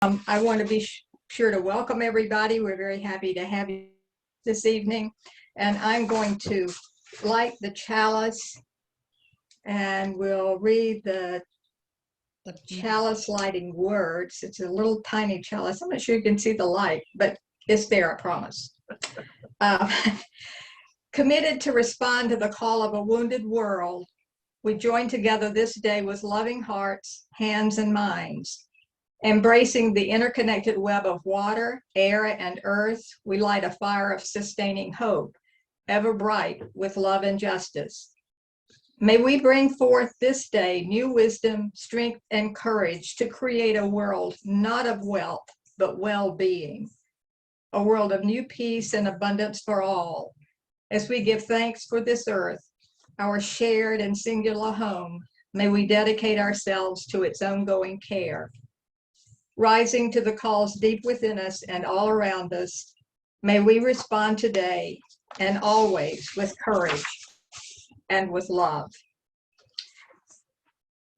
I want to be sure to welcome everybody. We're very happy to have you this evening. And I'm going to light the chalice and we'll read the chalice lighting words. It's a little tiny chalice. I'm not sure you can see the light, but it's there, I promise. Committed to respond to the call of a wounded world, we join together this day with loving hearts, hands, and minds. Embracing the interconnected web of water, air, and earth, we light a fire of sustaining hope, ever bright with love and justice. May we bring forth this day new wisdom, strength, and courage to create a world not of wealth, but well-being, a world of new peace and abundance for all. As we give thanks for this earth, our shared and singular home, may we dedicate ourselves to its ongoing care. Rising to the calls deep within us and all around us, may we respond today and always with courage and with love.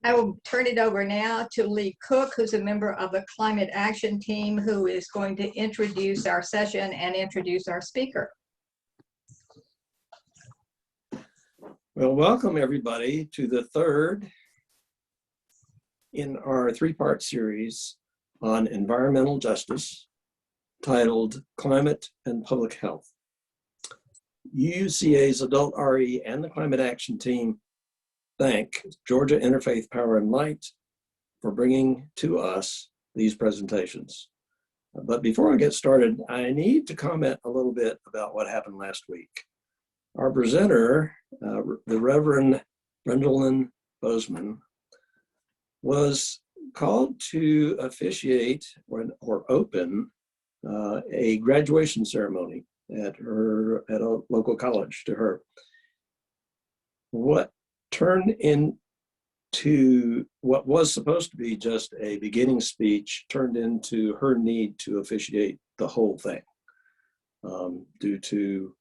I will turn it over now to Lee Cook, who's a member of the Climate Action Team, who is going to introduce our session and introduce our speaker. Well, welcome everybody to the third in our three-part series on environmental justice titled Climate and Public Health. UUCA's Adult RE and the Climate Action Team thank Georgia Interfaith Power and Light for bringing to us these presentations. But before I get started, I need to comment a little bit about what happened last week. Our presenter, the Reverend Brendelyn Bozeman, was called to officiate or open a graduation ceremony at a local college to her. What turned into what was supposed to be just a beginning speech turned into her need to officiate the whole thing due to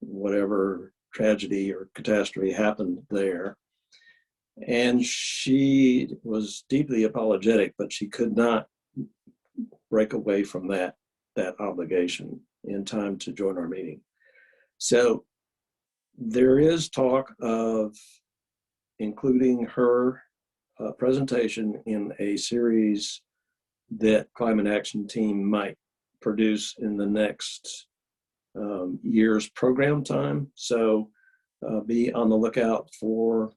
whatever tragedy or catastrophe happened there. And she was deeply apologetic, but she could not break away from that obligation in time to join our meeting. So there is talk of including her presentation in a series that Climate Action Team might produce in the next year's program time. So be on the lookout for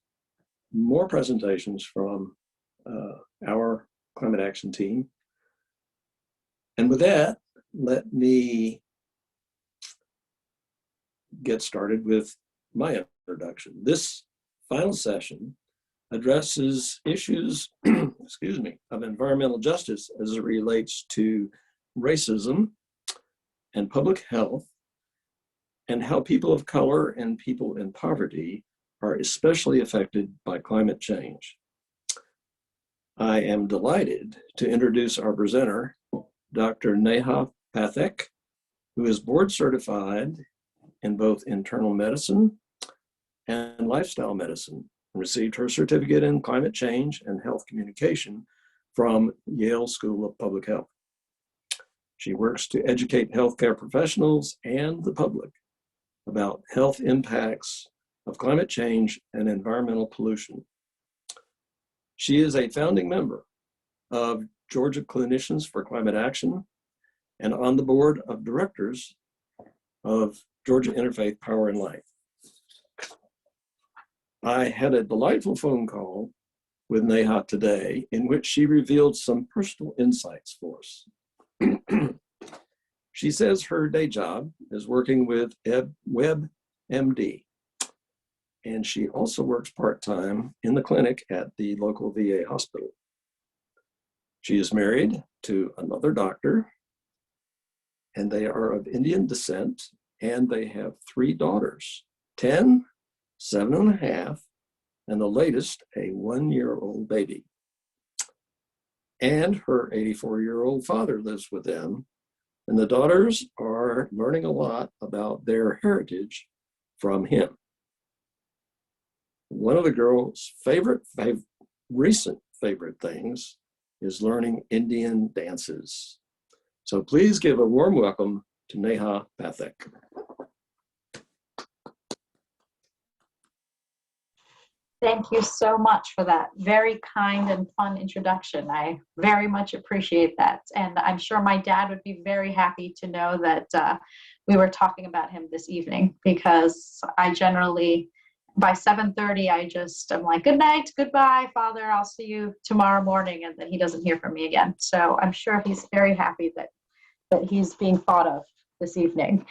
more presentations from our Climate Action Team. And with that, let me get started with my introduction. This final session addresses issues excuse me, of environmental justice as it relates to racism and public health, and how people of color and people in poverty are especially affected by climate change. I am delighted to introduce our presenter, Dr. Neha Pathak, who is board certified in both internal medicine and lifestyle medicine, and received her certificate in climate change and health communication from Yale School of Public Health. She works to educate healthcare professionals and the public about health impacts of climate change and environmental pollution. She is a founding member of Georgia Clinicians for Climate Action and on the board of directors of Georgia Interfaith Power and Light. I had a delightful phone call with Neha today in which she revealed some personal insights for us. She says her day job is working with WebMD, and she also works part-time in the clinic at the local VA hospital. She is married to another doctor, and they are of Indian descent, and they have 3 daughters, 10, 7.5, and the latest, a 1-year-old baby. And her 84-year-old father lives with them, and the daughters are learning a lot about their heritage from him. One of the girls' recent favorite things is learning Indian dances. So please give a warm welcome to Neha Pathak. Thank you so much for that very kind and fun introduction. I very much appreciate that. And I'm sure my dad would be very happy to know that we were talking about him this evening, because I generally, by 7:30, I'm like, good night, goodbye, Father, I'll see you tomorrow morning. And then he doesn't hear from me again. So I'm sure he's very happy that he's being thought of this evening.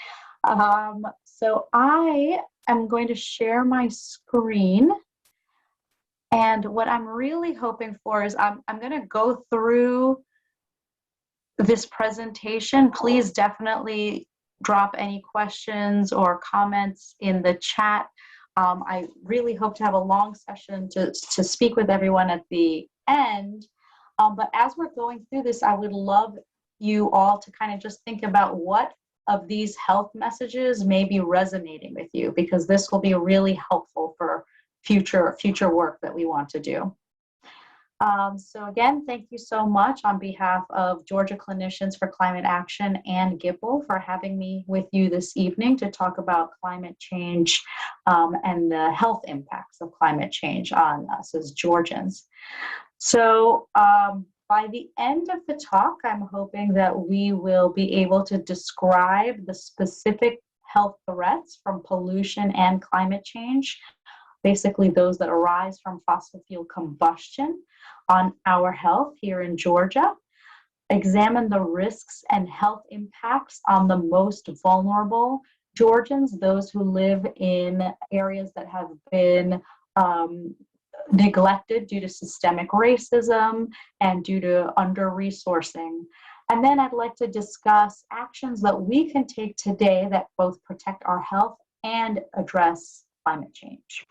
So I am going to share my screen. And what I'm really hoping for is I'm going to go through this presentation. Please definitely drop any questions or comments in the chat. I really hope to have a long session to speak with everyone at the end. But as we're going through this, I would love you all to kind of just think about what of these health messages may be resonating with you, because this will be really helpful for future work that we want to do. So again, thank you so much on behalf of Georgia Clinicians for Climate Action and GIPL for having me with you this evening to talk about climate change and the health impacts of climate change on us as Georgians. So by the end of the talk, I'm hoping that we will be able to describe the specific health threats from pollution and climate change, basically those that arise from fossil fuel combustion on our health here in Georgia, examine the risks and health impacts on the most vulnerable Georgians, those who live in areas that have been neglected due to systemic racism and due to under-resourcing. And then I'd like to discuss actions that we can take today that both protect our health and address climate change.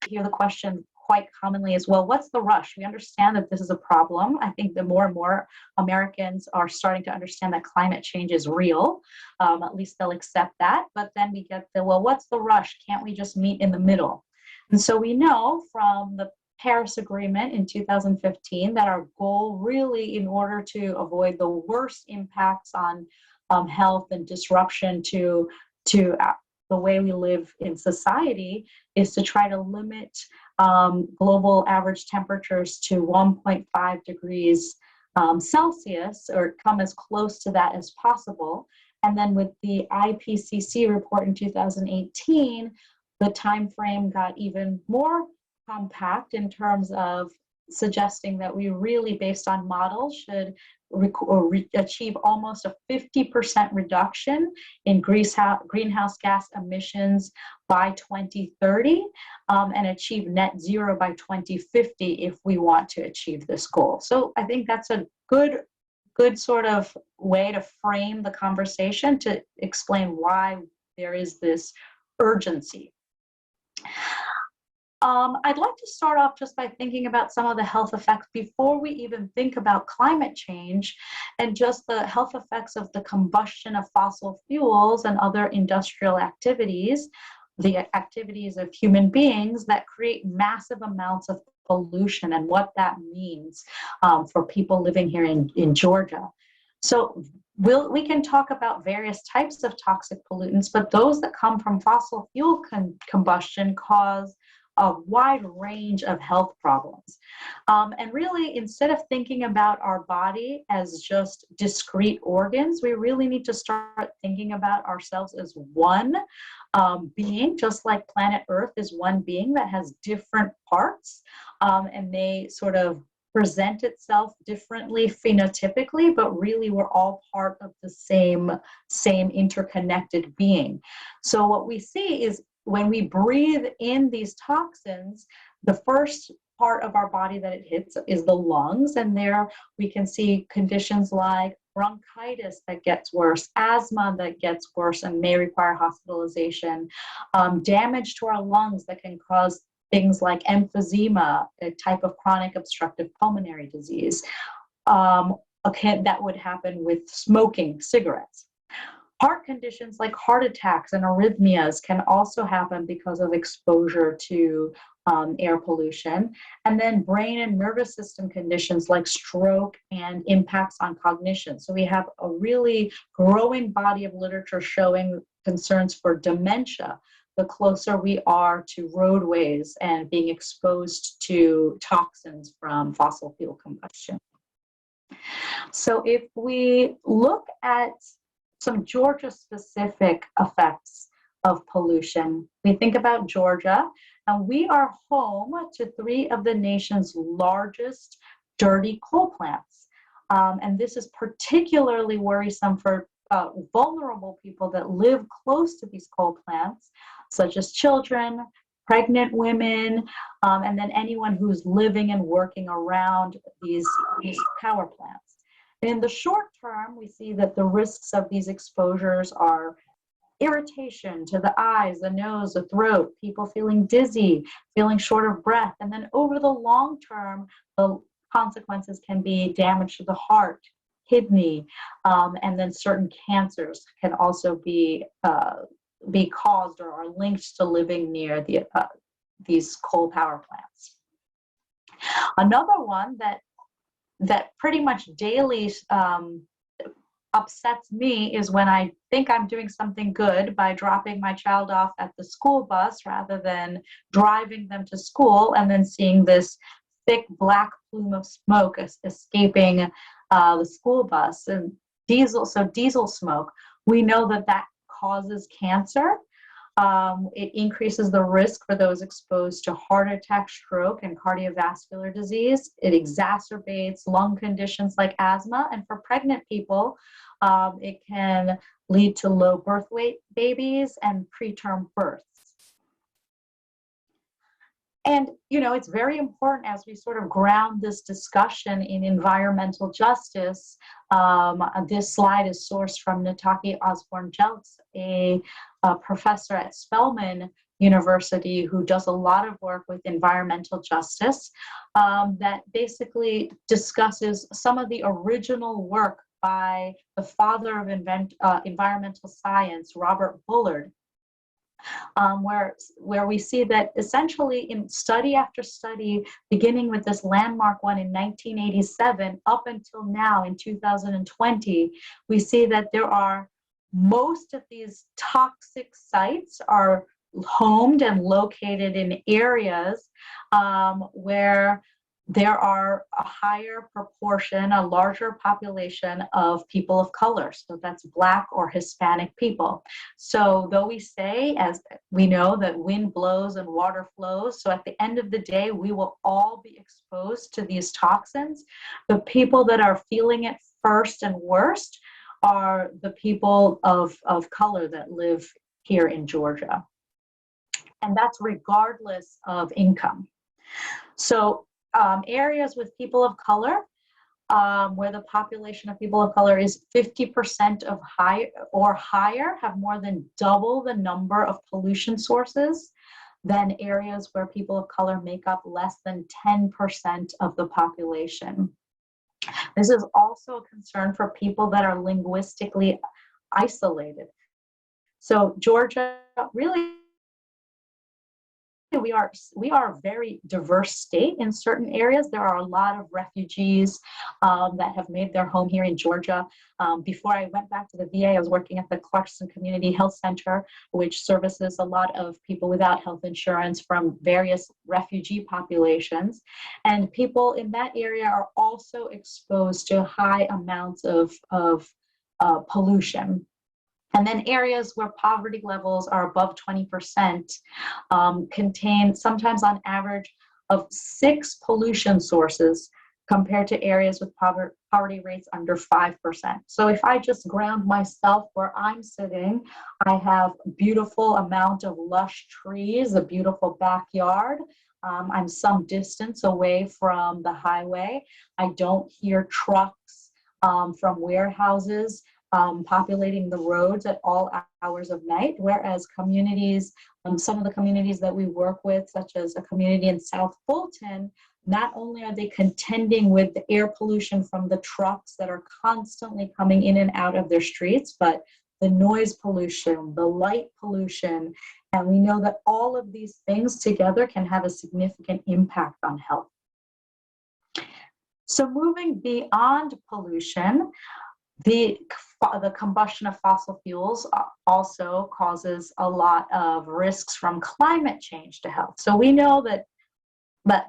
Hear the question quite commonly as well, what's the rush? We understand that this is a problem. I think that more and more Americans are starting to understand that climate change is real. At least they'll accept that. But then we get the, well, what's the rush? Can't we just meet in the middle? And so we know from the Paris Agreement in 2015 that our goal really, in order to avoid the worst impacts on health and disruption to the way we live in society, is to try to limit global average temperatures to 1.5 degrees Celsius, or come as close to that as possible. And then with the IPCC report in 2018, the time frame got even more compact in terms of suggesting that we really, based on models, should achieve almost a 50% reduction in greenhouse gas emissions by 2030 and achieve net zero by 2050 if we want to achieve this goal. So I think that's a good sort of way to frame the conversation to explain why there is this urgency. I'd like to start off just by thinking about some of the health effects before we even think about climate change, and just the health effects of the combustion of fossil fuels and other industrial activities, the activities of human beings that create massive amounts of pollution, and what that means for people living here in Georgia. So we can talk about various types of toxic pollutants, but those that come from fossil fuel combustion cause a wide range of health problems. And really, instead of thinking about our body as just discrete organs, we really need to start thinking about ourselves as one being, just like planet Earth is one being that has different parts, and they sort of present itself differently phenotypically, but really we're all part of the same interconnected being. So what we see is when we breathe in these toxins, the first part of our body that it hits is the lungs, and there we can see conditions like bronchitis that gets worse, asthma that gets worse and may require hospitalization, damage to our lungs that can cause things like emphysema, a type of chronic obstructive pulmonary disease. That would happen with smoking cigarettes. Heart conditions like heart attacks and arrhythmias can also happen because of exposure to air pollution. And then brain and nervous system conditions like stroke and impacts on cognition. So we have a really growing body of literature showing concerns for dementia the closer we are to roadways and being exposed to toxins from fossil fuel combustion. So if we look at some Georgia-specific effects of pollution, we think about Georgia, and we are home to 3 of the nation's largest dirty coal plants. And this is particularly worrisome for vulnerable people that live close to these coal plants, such as children, pregnant women, and then anyone who's living and working around these power plants. In the short term, we see that the risks of these exposures are irritation to the eyes, the nose, the throat, people feeling dizzy, feeling short of breath. And then over the long term, the consequences can be damage to the heart, kidney, and then certain cancers can also be caused or are linked to living near these coal power plants. Another one that pretty much daily upsets me is when I think I'm doing something good by dropping my child off at the school bus rather than driving them to school, and then seeing this thick black plume of smoke escaping the school bus. And diesel smoke, we know that causes cancer. It increases the risk for those exposed to heart attack, stroke, and cardiovascular disease. It exacerbates lung conditions like asthma. And for pregnant people, it can lead to low birth weight babies and preterm births. And, it's very important as we sort of ground this discussion in environmental justice. This slide is sourced from Nataki Osborne-Jeltz, a professor at Spelman University who does a lot of work with environmental justice, that basically discusses some of the original work by the father of environmental science, Robert Bullard, where we see that essentially in study after study, beginning with this landmark one in 1987 up until now in 2020, we see that most of these toxic sites are homed and located in areas where there are a higher proportion, a larger population of people of color. So that's Black or Hispanic people. So though we say, as we know, that wind blows and water flows, so at the end of the day, we will all be exposed to these toxins. The people that are feeling it first and worst are the people of color that live here in Georgia. And that's regardless of income. So areas with people of color, where the population of people of color is 50% of high or higher, have more than double the number of pollution sources than areas where people of color make up less than 10% of the population. This is also a concern for people that are linguistically isolated. So Georgia really, we are a very diverse state in certain areas. There are a lot of refugees that have made their home here in Georgia. Before I went back to the VA, I was working at the Clarkson Community Health Center, which services a lot of people without health insurance from various refugee populations. And people in that area are also exposed to high amounts of pollution. And then areas where poverty levels are above 20% contain sometimes on average of 6 pollution sources compared to areas with poverty rates under 5%. So if I just ground myself where I'm sitting, I have a beautiful amount of lush trees, a beautiful backyard. I'm some distance away from the highway. I don't hear trucks from warehouses populating the roads at all hours of night, whereas communities, some of the communities that we work with, such as a community in South Fulton, not only are they contending with the air pollution from the trucks that are constantly coming in and out of their streets, but the noise pollution, the light pollution, and we know that all of these things together can have a significant impact on health. So moving beyond pollution, the combustion of fossil fuels also causes a lot of risks from climate change to health. So we know that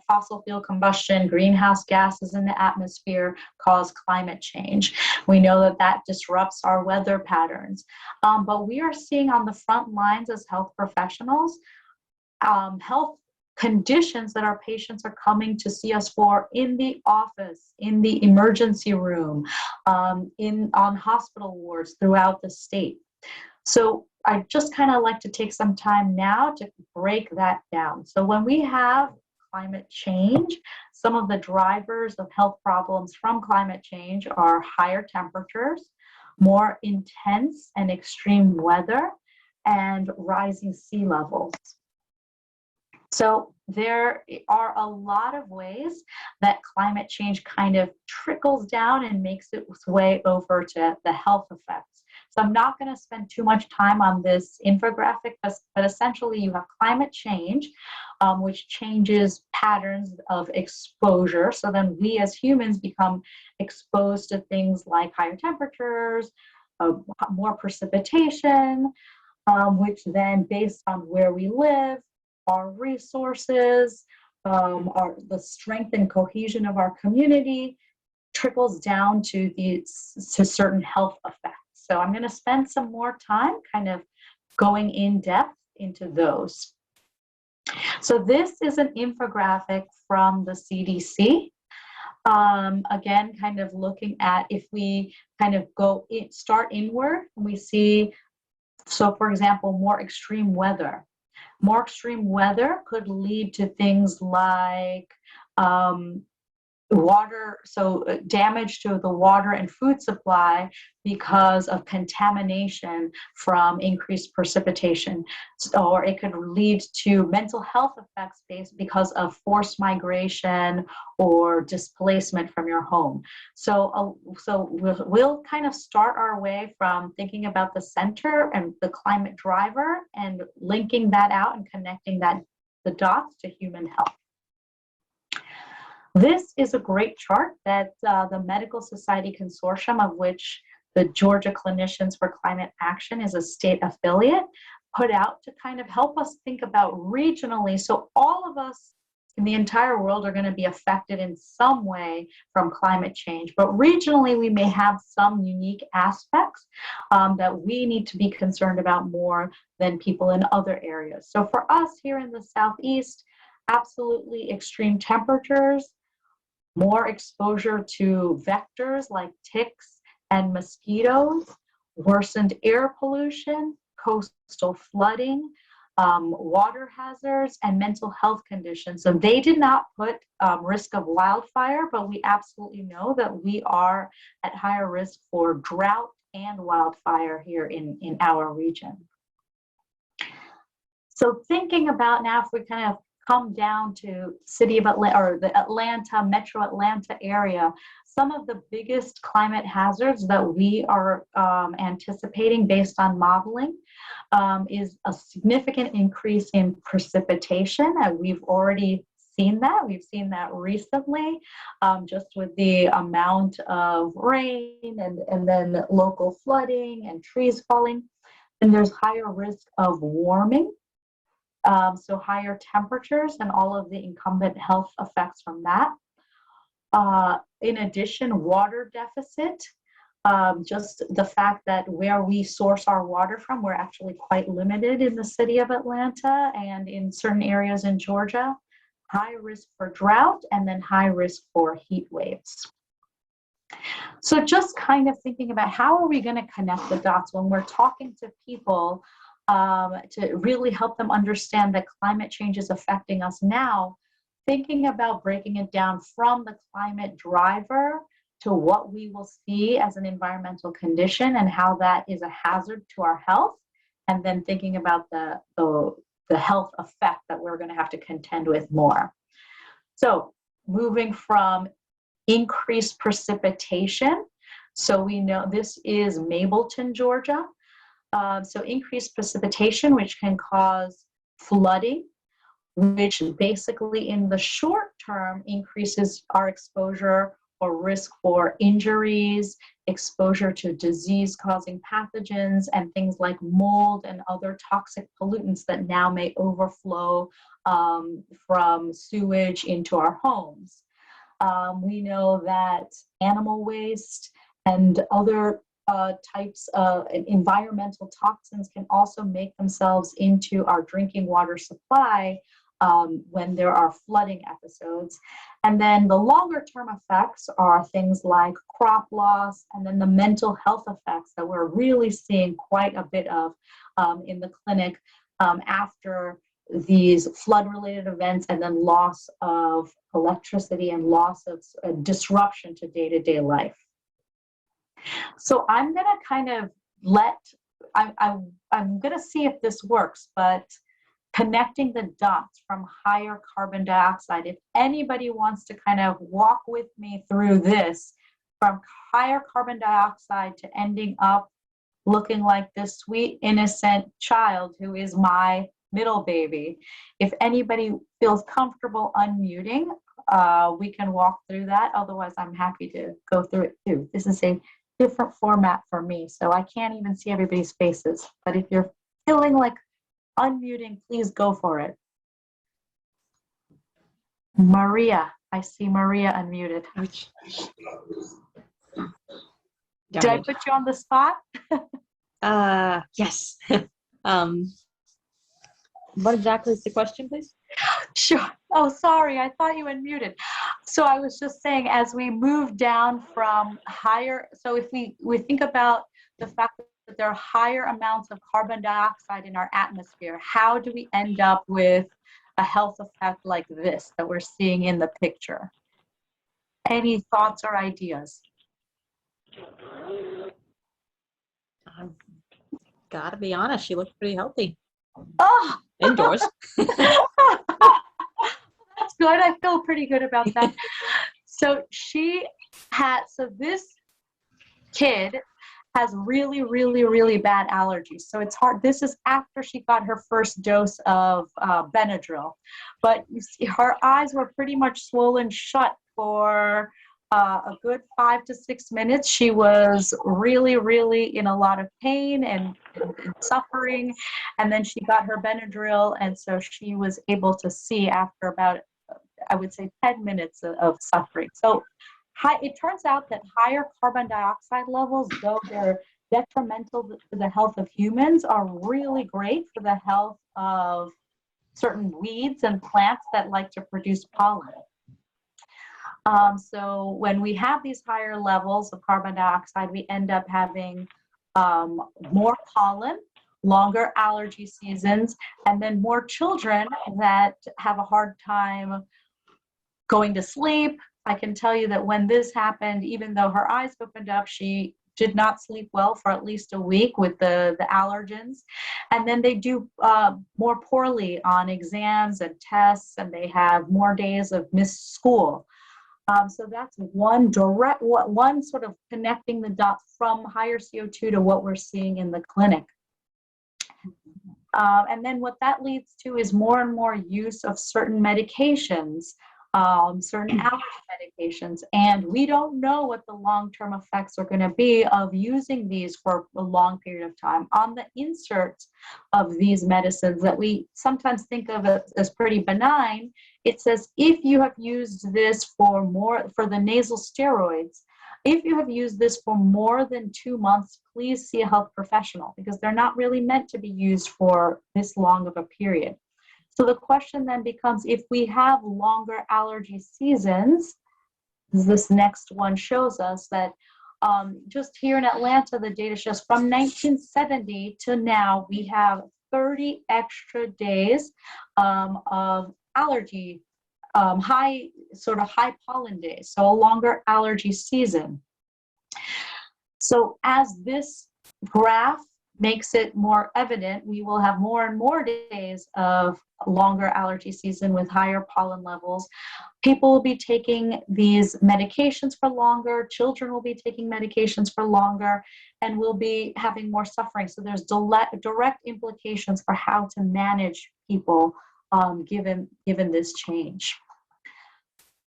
fossil fuel combustion, greenhouse gases in the atmosphere cause climate change. We know that that disrupts our weather patterns. But we are seeing on the front lines as health professionals, health conditions that our patients are coming to see us for in the office, in the emergency room, on hospital wards throughout the state. So I just kind of like to take some time now to break that down. So when we have climate change, some of the drivers of health problems from climate change are higher temperatures, more intense and extreme weather, and rising sea levels. So there are a lot of ways that climate change kind of trickles down and makes its way over to the health effects. So I'm not going to spend too much time on this infographic, but essentially you have climate change, which changes patterns of exposure. So then we as humans become exposed to things like higher temperatures, more precipitation, which then based on where we live, our resources, the strength and cohesion of our community trickles down to certain health effects. So I'm going to spend some more time kind of going in depth into those. So this is an infographic from the CDC. Again, kind of looking at if we kind of start inward, we see, so for example, more extreme weather. More extreme weather could lead to things like damage to the water and food supply because of contamination from increased precipitation. Or it could lead to mental health effects because of forced migration or displacement from your home. So we'll kind of start our way from thinking about the center and the climate driver and linking that out and connecting the dots to human health. This is a great chart that the Medical Society Consortium, of which the Georgia Clinicians for Climate Action is a state affiliate, put out to kind of help us think about regionally. So all of us in the entire world are going to be affected in some way from climate change, but regionally we may have some unique aspects that we need to be concerned about more than people in other areas. So for us here in the Southeast, absolutely extreme temperatures, more exposure to vectors like ticks and mosquitoes, worsened air pollution, coastal flooding, water hazards, and mental health conditions. So they did not put risk of wildfire, but we absolutely know that we are at higher risk for drought and wildfire here in our region. So thinking about now, if we kind of come down to city of Atlanta or the Atlanta, metro Atlanta area, some of the biggest climate hazards that we are anticipating based on modeling is a significant increase in precipitation. And we've already seen that. We've seen that recently, just with the amount of rain and then local flooding and trees falling. And there's higher risk of warming. So higher temperatures and all of the incumbent health effects from that. In addition, water deficit, just the fact that where we source our water from, we're actually quite limited in the city of Atlanta and in certain areas in Georgia. High risk for drought and then high risk for heat waves. So just kind of thinking about how are we going to connect the dots when we're talking to people to really help them understand that climate change is affecting us now, thinking about breaking it down from the climate driver to what we will see as an environmental condition and how that is a hazard to our health, and then thinking about the health effect that we're going to have to contend with more. So moving from increased precipitation, so we know this is Mableton, Georgia. So increased precipitation, which can cause flooding, which basically in the short term increases our exposure or risk for injuries, exposure to disease-causing pathogens, and things like mold and other toxic pollutants that now may overflow from sewage into our homes. We know that animal waste and other types of environmental toxins can also make themselves into our drinking water supply when there are flooding episodes. And then the longer term effects are things like crop loss, and then the mental health effects that we're really seeing quite a bit of in the clinic after these flood-related events, and then loss of electricity and loss of disruption to day-to-day life. So I'm going to kind of I'm going to see if this works, but connecting the dots from higher carbon dioxide, if anybody wants to kind of walk with me through this, from higher carbon dioxide to ending up looking like this sweet, innocent child who is my middle baby. If anybody feels comfortable unmuting, we can walk through that. Otherwise, I'm happy to go through it too. This is a different format for me, so I can't even see everybody's faces. But if you're feeling like unmuting, please go for it. Maria, I see Maria unmuted. Did I put you on the spot? Yes. What exactly is the question, please? Sure. Oh, sorry. I thought you unmuted. So I was just saying, as we move down from higher, so if we think about the fact that there are higher amounts of carbon dioxide in our atmosphere, how do we end up with a health effect like this that we're seeing in the picture? Any thoughts or ideas? Gotta be honest, she looks pretty healthy. Oh! Indoors. That's good. I feel pretty good about that. So this kid has really, really, really bad allergies. So it's hard. This is after she got her first dose of Benadryl. But you see, her eyes were pretty much swollen shut for a good 5 to 6 minutes. She was really, really in a lot of pain and suffering. And then she got her Benadryl. And so she was able to see after about, I would say, 10 minutes of suffering. So it turns out that higher carbon dioxide levels, though they're detrimental to the health of humans, are really great for the health of certain weeds and plants that like to produce pollen. So when we have these higher levels of carbon dioxide, we end up having more pollen, longer allergy seasons, and then more children that have a hard time going to sleep. I can tell you that when this happened, even though her eyes opened up, she did not sleep well for at least a week with the allergens. And then they do more poorly on exams and tests, and they have more days of missed school. So that's one sort of connecting the dots from higher CO2 to what we're seeing in the clinic. And then what that leads to is more and more use of certain medications, certain allergy medications, and we don't know what the long-term effects are going to be of using these for a long period of time. On the inserts of these medicines that we sometimes think of as pretty benign, it says if you have used this for the nasal steroids, if you have used this for more than 2 months, please see a health professional, because they're not really meant to be used for this long of a period. So the question then becomes, if we have longer allergy seasons, this next one shows us that just here in Atlanta, the data shows from 1970 to now, we have 30 extra days of allergy, high pollen days, so a longer allergy season. So as this graph makes it more evident, we will have more and more days of longer allergy season with higher pollen levels. People will be taking these medications for longer, children will be taking medications for longer, and will be having more suffering. So there's direct implications for how to manage people given this change.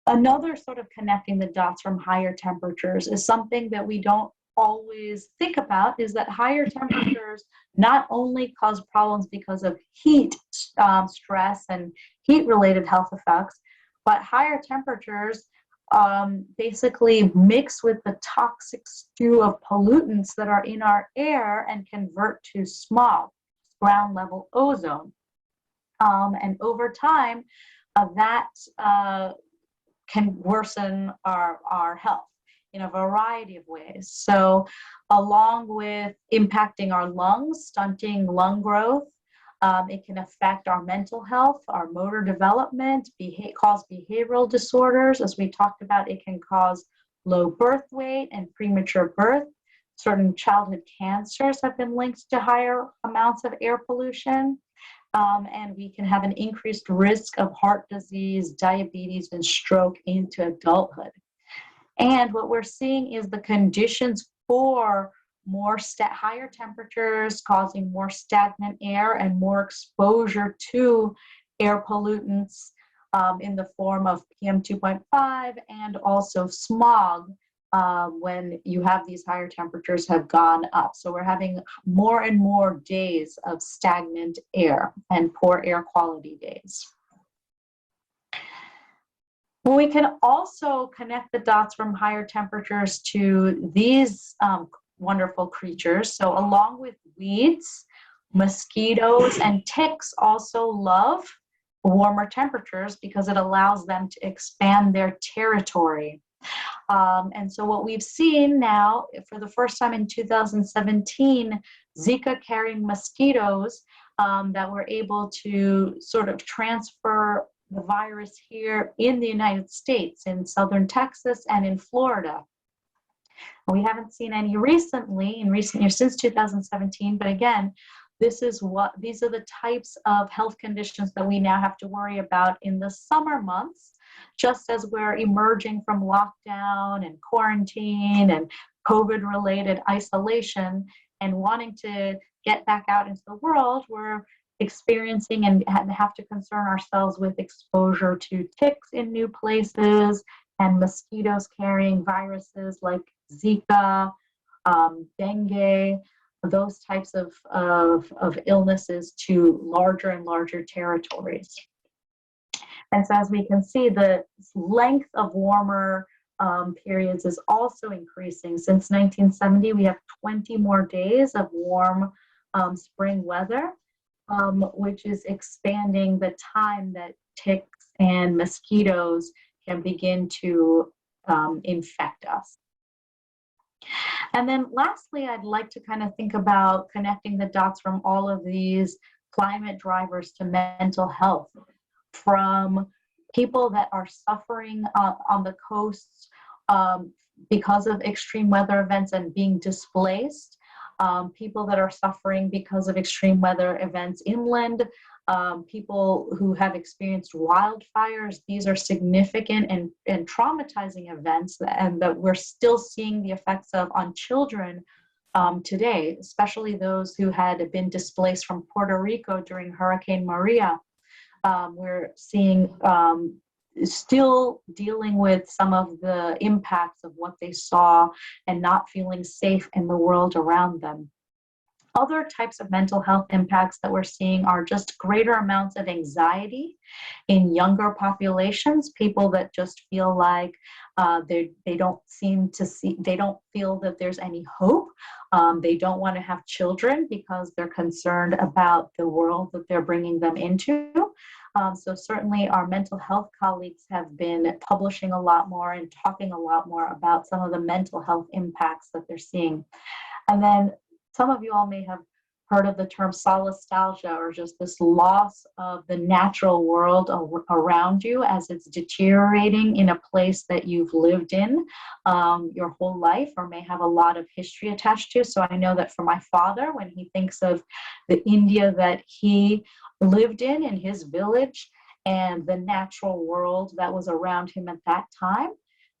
Another sort of connecting the dots from higher temperatures is something that we don't always think about, is that higher temperatures not only cause problems because of heat stress and heat related health effects, but higher temperatures basically mix with the toxic stew of pollutants that are in our air and convert to smog, ground level ozone. And over time, that can worsen our health in a variety of ways. So along with impacting our lungs, stunting lung growth, it can affect our mental health, our motor development, cause behavioral disorders. As we talked about, it can cause low birth weight and premature birth. Certain childhood cancers have been linked to higher amounts of air pollution. And we can have an increased risk of heart disease, diabetes, and stroke into adulthood. And what we're seeing is the conditions for higher temperatures causing more stagnant air and more exposure to air pollutants in the form of PM 2.5 and also smog when you have these higher temperatures have gone up. So we're having more and more days of stagnant air and poor air quality days. Well, we can also connect the dots from higher temperatures to these wonderful creatures. So along with weeds, mosquitoes and ticks also love warmer temperatures because it allows them to expand their territory. And so what we've seen now, for the first time in 2017, Zika carrying mosquitoes that were able to sort of transfer the virus here in the United States, in southern Texas and in Florida. We haven't seen any recently, in recent years since 2017, but again, these are the types of health conditions that we now have to worry about in the summer months, just as we're emerging from lockdown and quarantine and COVID-related isolation and wanting to get back out into the world. We're experiencing and have to concern ourselves with exposure to ticks in new places and mosquitoes carrying viruses like Zika, dengue, those types of illnesses to larger and larger territories. And so as we can see, the length of warmer periods is also increasing. Since 1970, we have 20 more days of warm spring weather, which is expanding the time that ticks and mosquitoes can begin to infect us. And then lastly, I'd like to kind of think about connecting the dots from all of these climate drivers to mental health, from people that are suffering on the coasts because of extreme weather events and being displaced, people that are suffering because of extreme weather events inland, people who have experienced wildfires. These are significant and traumatizing events that we're still seeing the effects of on children today, especially those who had been displaced from Puerto Rico during Hurricane Maria. We're seeing still dealing with some of the impacts of what they saw and not feeling safe in the world around them. Other types of mental health impacts that we're seeing are just greater amounts of anxiety in younger populations, people that just feel like they don't feel that there's any hope. They don't want to have children because they're concerned about the world that they're bringing them into. So certainly our mental health colleagues have been publishing a lot more and talking a lot more about some of the mental health impacts that they're seeing. And then some of you all may have heard of the term solastalgia, or just this loss of the natural world around you as it's deteriorating in a place that you've lived in your whole life, or may have a lot of history attached to. So I know that for my father, when he thinks of the India that he lived in his village, and the natural world that was around him at that time,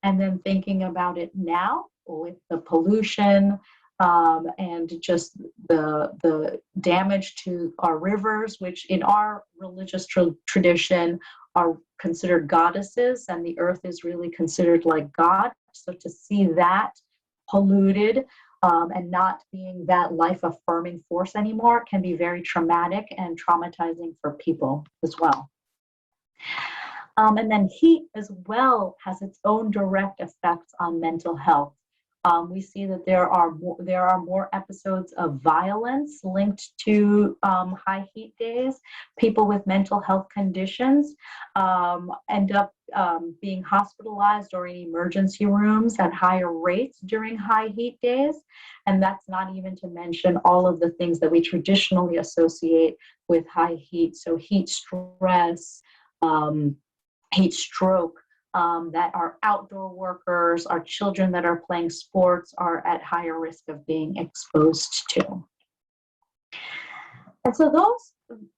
and then thinking about it now with the pollution, and just the damage to our rivers, which in our religious tradition are considered goddesses, and the earth is really considered like God. So to see that polluted and not being that life-affirming force anymore can be very traumatic and traumatizing for people as well. And then heat as well has its own direct effects on mental health. We see that there are more episodes of violence linked to high heat days. People with mental health conditions end up being hospitalized or in emergency rooms at higher rates during high heat days. And that's not even to mention all of the things that we traditionally associate with high heat. So heat stress, heat stroke, that our outdoor workers, our children that are playing sports are at higher risk of being exposed to. And so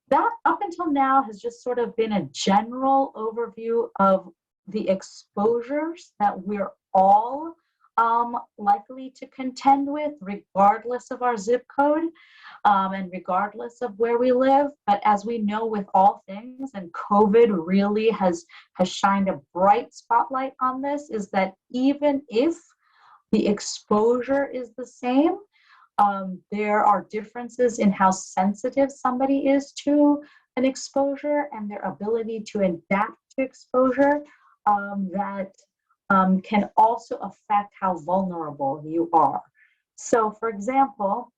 that up until now has just sort of been a general overview of the exposures that we're all likely to contend with, regardless of our zip code and regardless of where we live. But as we know with all things, and COVID really has shined a bright spotlight on this, is that even if the exposure is the same, there are differences in how sensitive somebody is to an exposure and their ability to adapt to exposure that can also affect how vulnerable you are. So, for example,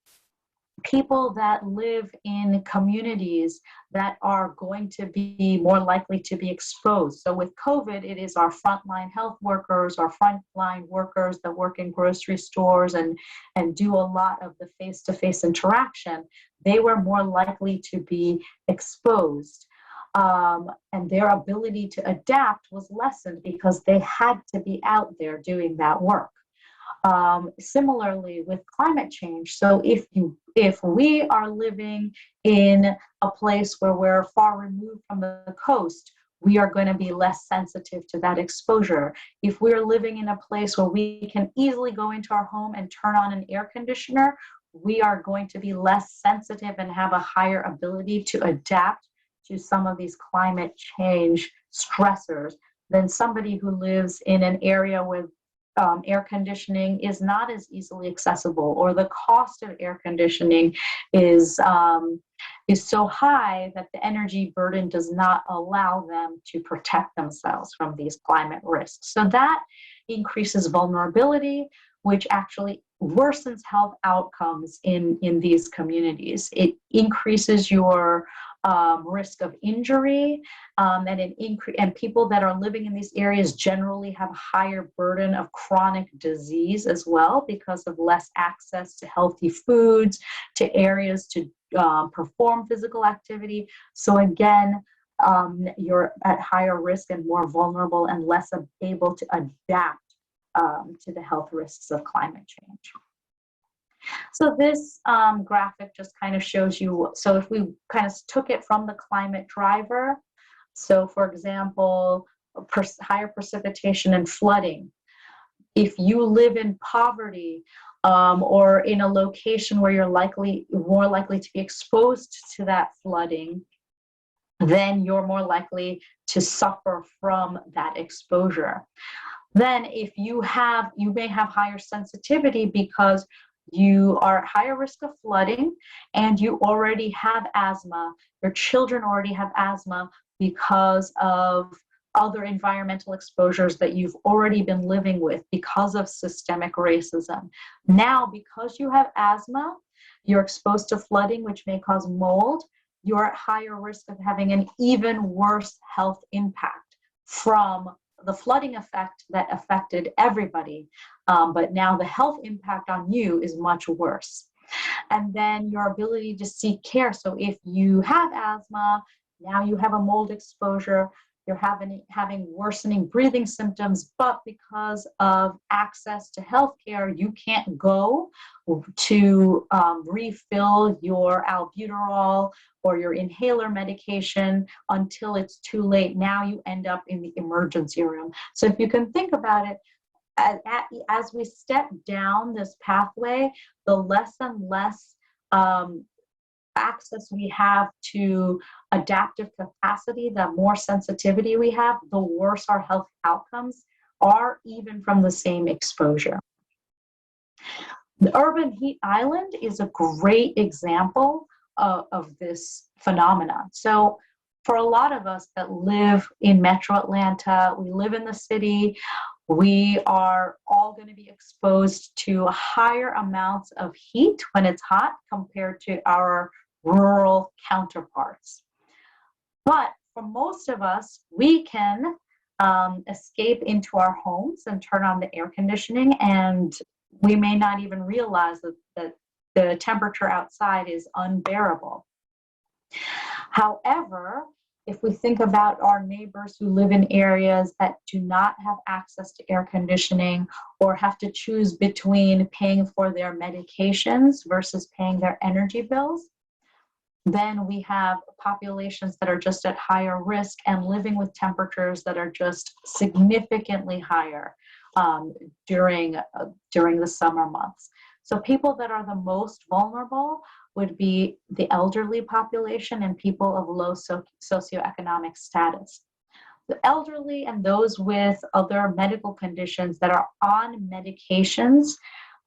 people that live in communities that are going to be more likely to be exposed. So with COVID, it is our frontline health workers, our frontline workers that work in grocery stores and do a lot of the face-to-face interaction. They were more likely to be exposed. And their ability to adapt was lessened because they had to be out there doing that work. Similarly with climate change. So if we are living in a place where we're far removed from the coast, we are going to be less sensitive to that exposure. If we're living in a place where we can easily go into our home and turn on an air conditioner, we are going to be less sensitive and have a higher ability to adapt to some of these climate change stressors than somebody who lives in an area with air conditioning is not as easily accessible, or the cost of air conditioning is so high that the energy burden does not allow them to protect themselves from these climate risks. So that increases vulnerability, which actually worsens health outcomes in these communities. It increases your risk of injury, and people that are living in these areas generally have a higher burden of chronic disease as well, because of less access to healthy foods, to areas to perform physical activity. So again, you're at higher risk and more vulnerable and less able to adapt to the health risks of climate change. So this graphic just kind of shows you, so if we kind of took it from the climate driver, so for example, higher precipitation and flooding. If you live in poverty or in a location where you're more likely to be exposed to that flooding, then you're more likely to suffer from that exposure. Then if you may have higher sensitivity because you are at higher risk of flooding and you already have asthma, your children already have asthma because of other environmental exposures that you've already been living with because of systemic racism. Now, because you have asthma, you're exposed to flooding, which may cause mold, you're at higher risk of having an even worse health impact from the flooding effect that affected everybody, but now the health impact on you is much worse. And then your ability to seek care. So if you have asthma, now you have a mold exposure, you're having worsening breathing symptoms, but because of access to healthcare, you can't go to refill your albuterol or your inhaler medication until it's too late. Now you end up in the emergency room. So if you can think about it, as we step down this pathway, the less and less access we have to adaptive capacity, the more sensitivity we have, the worse our health outcomes are, even from the same exposure. The urban heat island is a great example of this phenomenon. So for a lot of us that live in Metro Atlanta, we live in the city, we are all going to be exposed to higher amounts of heat when it's hot compared to our rural counterparts. But for most of us, we can escape into our homes and turn on the air conditioning, and we may not even realize that the temperature outside is unbearable. However, if we think about our neighbors who live in areas that do not have access to air conditioning or have to choose between paying for their medications versus paying their energy bills, then we have populations that are just at higher risk and living with temperatures that are just significantly higher during the summer months. So people that are the most vulnerable would be the elderly population and people of low socioeconomic status. The elderly and those with other medical conditions that are on medications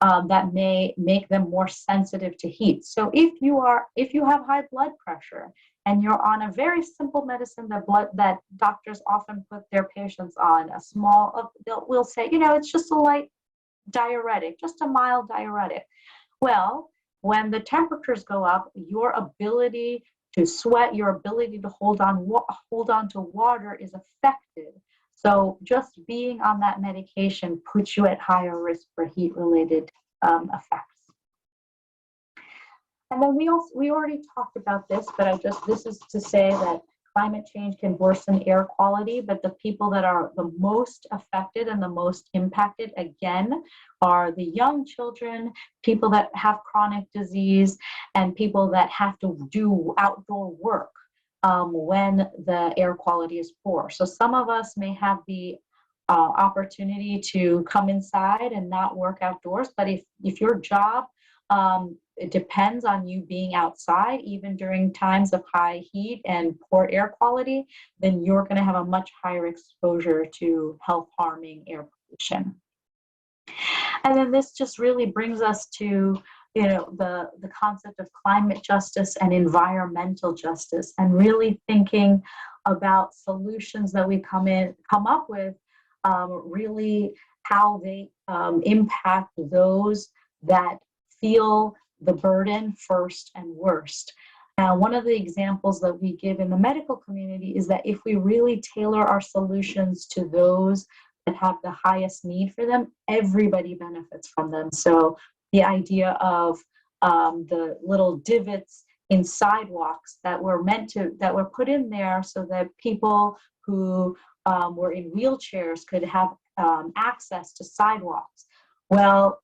that may make them more sensitive to heat. So if you have high blood pressure and you're on a very simple medicine that doctors often put their patients on, we'll say, it's just a light diuretic, just a mild diuretic. Well, when the temperatures go up, your ability to sweat, your ability to hold on to water is affected. So just being on that medication puts you at higher risk for heat-related effects. And then we already talked about this, but this is to say that climate change can worsen air quality, but the people that are the most affected and the most impacted, again, are the young children, people that have chronic disease, and people that have to do outdoor work when the air quality is poor. So some of us may have the opportunity to come inside and not work outdoors, but if your job it depends on you being outside, even during times of high heat and poor air quality, then you're going to have a much higher exposure to health-harming air pollution. And then this just really brings us to the concept of climate justice and environmental justice, and really thinking about solutions that we come up with, really how they impact those that feel the burden first and worst. Now, one of the examples that we give in the medical community is that if we really tailor our solutions to those that have the highest need for them, everybody benefits from them. So the idea of the little divots in sidewalks that were put in there so that people who were in wheelchairs could have access to sidewalks. Well,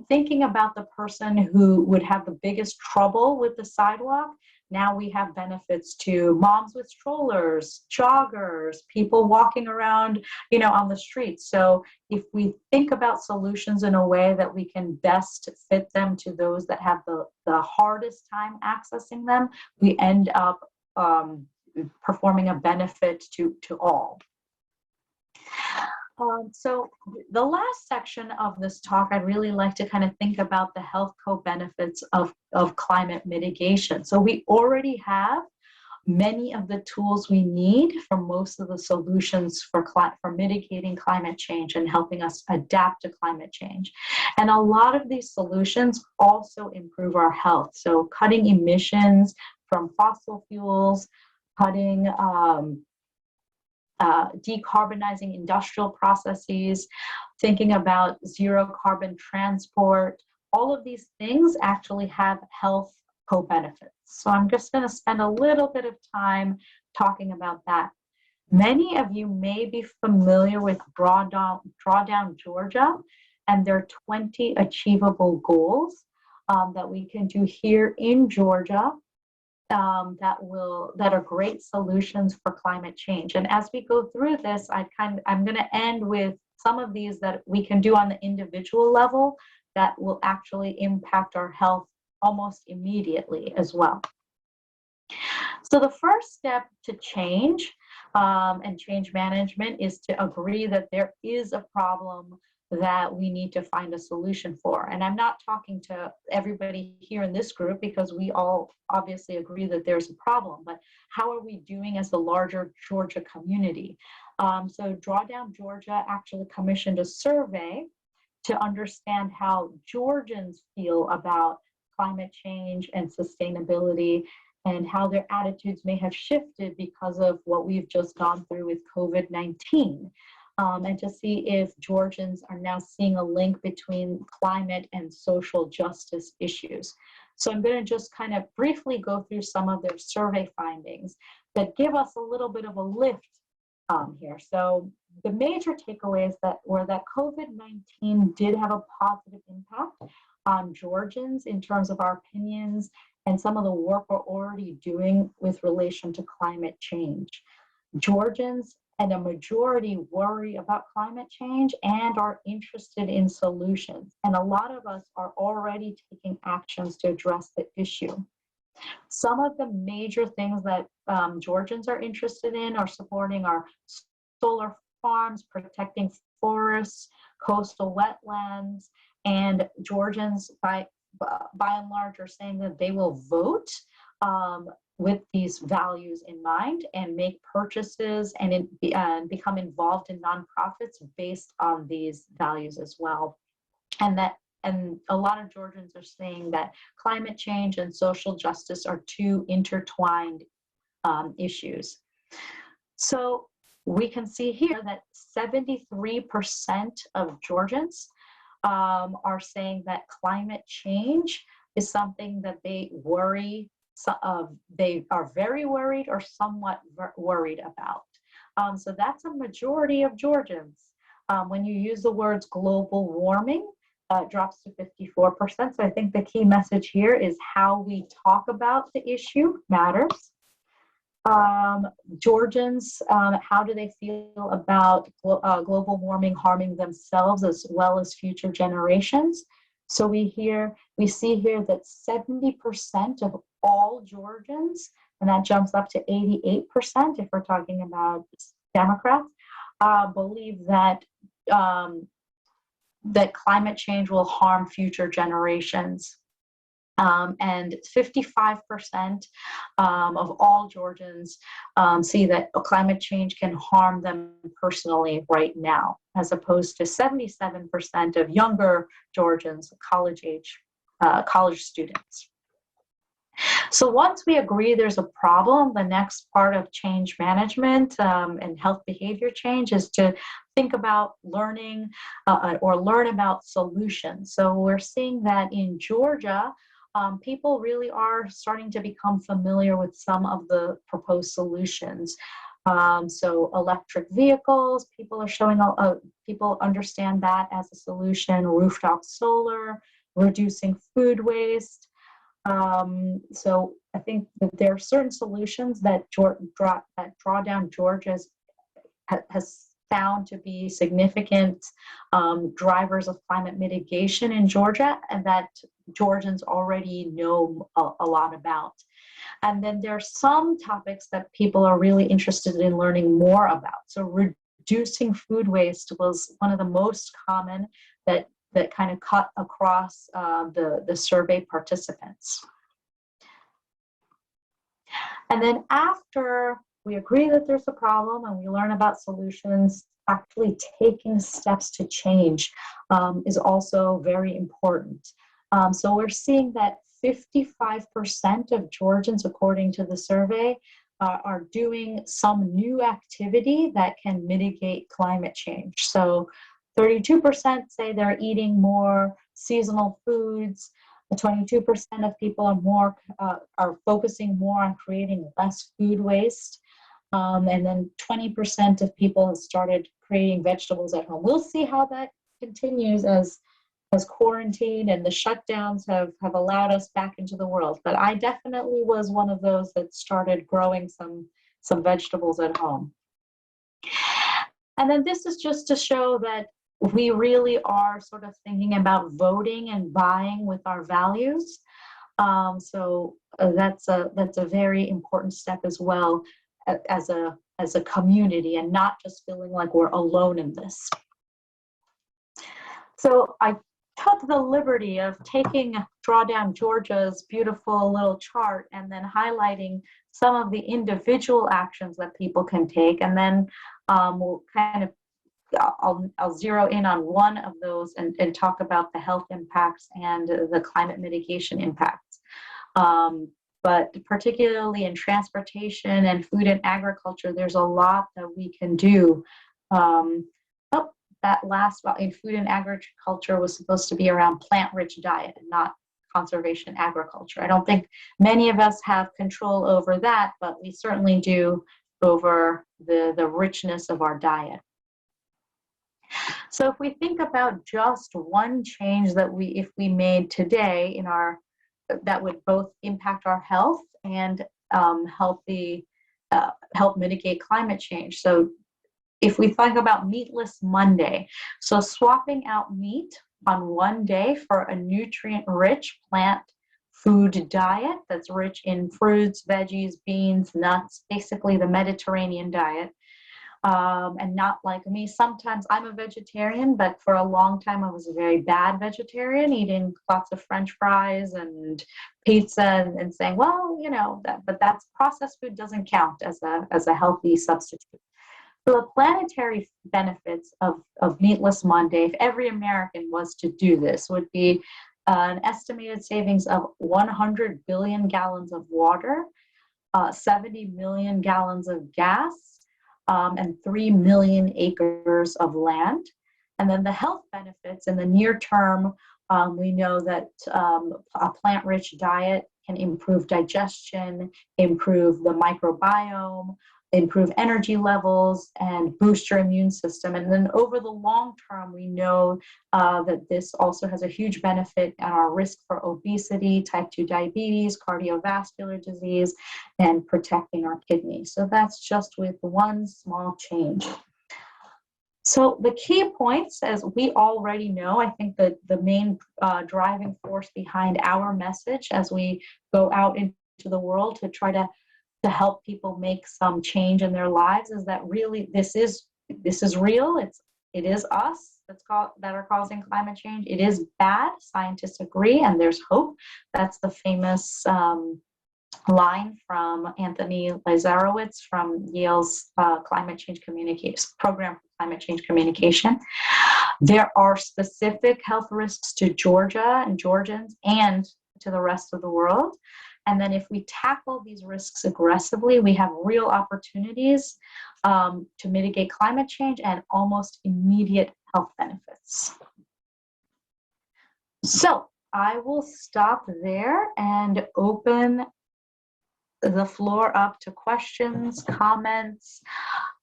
thinking about the person who would have the biggest trouble with the sidewalk, now we have benefits to moms with strollers, joggers, people walking around, on the streets. So if we think about solutions in a way that we can best fit them to those that have the hardest time accessing them, we end up performing a benefit to all. So the last section of this talk, I'd really like to kind of think about the health co-benefits of climate mitigation. So we already have many of the tools we need for most of the solutions for mitigating climate change and helping us adapt to climate change. And a lot of these solutions also improve our health. So cutting emissions from fossil fuels, cutting decarbonizing industrial processes, thinking about zero carbon transport, all of these things actually have health co-benefits. So I'm just going to spend a little bit of time talking about that. Many of you may be familiar with Drawdown Georgia and their 20 achievable goals that we can do here in Georgia that are great solutions for climate change. And as we go through this, I'm going to end with some of these that we can do on the individual level that will actually impact our health almost immediately as well. So the first step to change and change management is to agree that there is a problem that we need to find a solution for. And I'm not talking to everybody here in this group because we all obviously agree that there's a problem, but how are we doing as the larger Georgia community? So Drawdown Georgia actually commissioned a survey to understand how Georgians feel about climate change and sustainability and how their attitudes may have shifted because of what we've just gone through with COVID-19. And to see if Georgians are now seeing a link between climate and social justice issues. So I'm going to just kind of briefly go through some of their survey findings that give us a little bit of a lift here. So the major takeaways were that COVID-19 did have a positive impact on Georgians in terms of our opinions and some of the work we're already doing with relation to climate change. Georgians and a majority worry about climate change and are interested in solutions. And a lot of us are already taking actions to address the issue. Some of the major things that Georgians are interested in are supporting our solar farms, protecting forests, coastal wetlands, and Georgians by and large are saying that they will vote with these values in mind and make purchases and become involved in nonprofits based on these values as well. And a lot of Georgians are saying that climate change and social justice are two intertwined issues. So we can see here that 73% of Georgians are saying that climate change is something that they worry. They are very worried or somewhat worried about. So that's a majority of Georgians. When you use the words global warming, it drops to 54%. So I think the key message here is how we talk about the issue matters. Georgians, how do they feel about global warming harming themselves as well as future generations? So we see here that 70% of all Georgians, and that jumps up to 88% if we're talking about Democrats, believe that that climate change will harm future generations. And 55% of all Georgians see that climate change can harm them personally right now, as opposed to 77% of younger Georgians, college students. So once we agree there's a problem, the next part of change management and health behavior change is to think about learning or learn about solutions. So we're seeing that in Georgia, people really are starting to become familiar with some of the proposed solutions. So electric vehicles, people are showing, people understand that as a solution, rooftop solar, reducing food waste. So I think that there are certain solutions that Drawdown Georgia has found to be significant drivers of climate mitigation in Georgia, and that Georgians already know a lot about. And then there are some topics that people are really interested in learning more about. So reducing food waste was one of the most common that kind of cut across the survey participants. And then after we agree that there's a problem and we learn about solutions, actually taking steps to change is also very important. So we're seeing that 55% of Georgians, according to the survey, are doing some new activity that can mitigate climate change. So 32% say they're eating more seasonal foods. 22% of people are focusing more on creating less food waste. And then 20% of people have started creating vegetables at home. We'll see how that continues as quarantine and the shutdowns have allowed us back into the world. But I definitely was one of those that started growing some vegetables at home. And then this is just to show that we really are sort of thinking about voting and buying with our values. So that's a very important step as well as a community, and not just feeling like we're alone in this. So I took the liberty of Drawdown Georgia's beautiful little chart and then highlighting some of the individual actions that people can take, and then we'll I'll zero in on one of those and talk about the health impacts and the climate mitigation impacts. But particularly in transportation and food and agriculture, there's a lot that we can do. That last in food and agriculture was supposed to be around plant-rich diet and not conservation agriculture. I don't think many of us have control over that, but we certainly do over the richness of our diet. So if we think about just one change that if we made today that would both impact our health and help mitigate climate change. So if we think about Meatless Monday, so swapping out meat on one day for a nutrient-rich plant food diet that's rich in fruits, veggies, beans, nuts, basically the Mediterranean diet. And not like me. Sometimes I'm a vegetarian, but for a long time I was a very bad vegetarian, eating lots of French fries and pizza and saying, well, but that's processed food doesn't count as a healthy substitute. So the planetary benefits of Meatless Monday, if every American was to do this, would be an estimated savings of 100 billion gallons of water, 70 million gallons of gas, and 3 million acres of land. And then the health benefits in the near term, we know that a plant-rich diet can improve digestion, improve the microbiome, improve energy levels, and boost your immune system. And then over the long term, we know that this also has a huge benefit on our risk for obesity, type 2 diabetes, cardiovascular disease, and protecting our kidneys. So that's just with one small change. So the key points, as we already know, I think that the main driving force behind our message as we go out into the world to try to help people make some change in their lives is that really this is real. It is us that are causing climate change. It is bad. Scientists agree, and there's hope. That's the famous line from Anthony Lazarowitz from Yale's climate change program for climate change communication. There are specific health risks to Georgia and Georgians and to the rest of the world. And then if we tackle these risks aggressively, we have real opportunities to mitigate climate change and almost immediate health benefits. So I will stop there and open the floor up to questions, comments,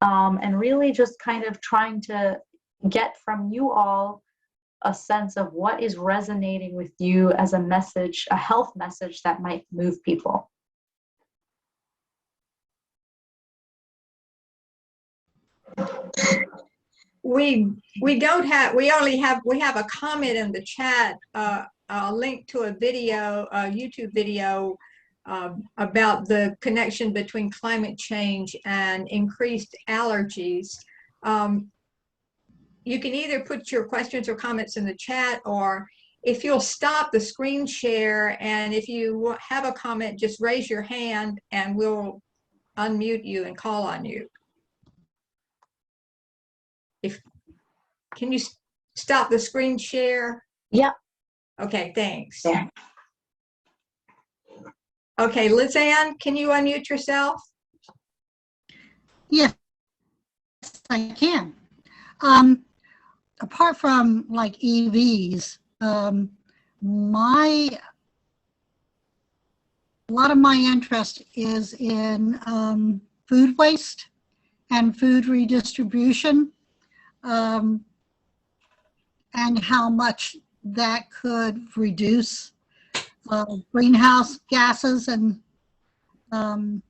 and really just kind of trying to get from you all a sense of what is resonating with you as a message, a health message that might move people. We have a comment in the chat, a link to a video, a YouTube video about the connection between climate change and increased allergies. You can either put your questions or comments in the chat, or if you'll stop the screen share, and if you have a comment, just raise your hand and we'll unmute you and call on you. Can you stop the screen share? Yep. Okay, thanks. Yeah. Okay, Lizanne, can you unmute yourself? Yes, I can. Apart from like EVs, My a lot of my interest is in food waste and food redistribution, and how much that could reduce greenhouse gases um,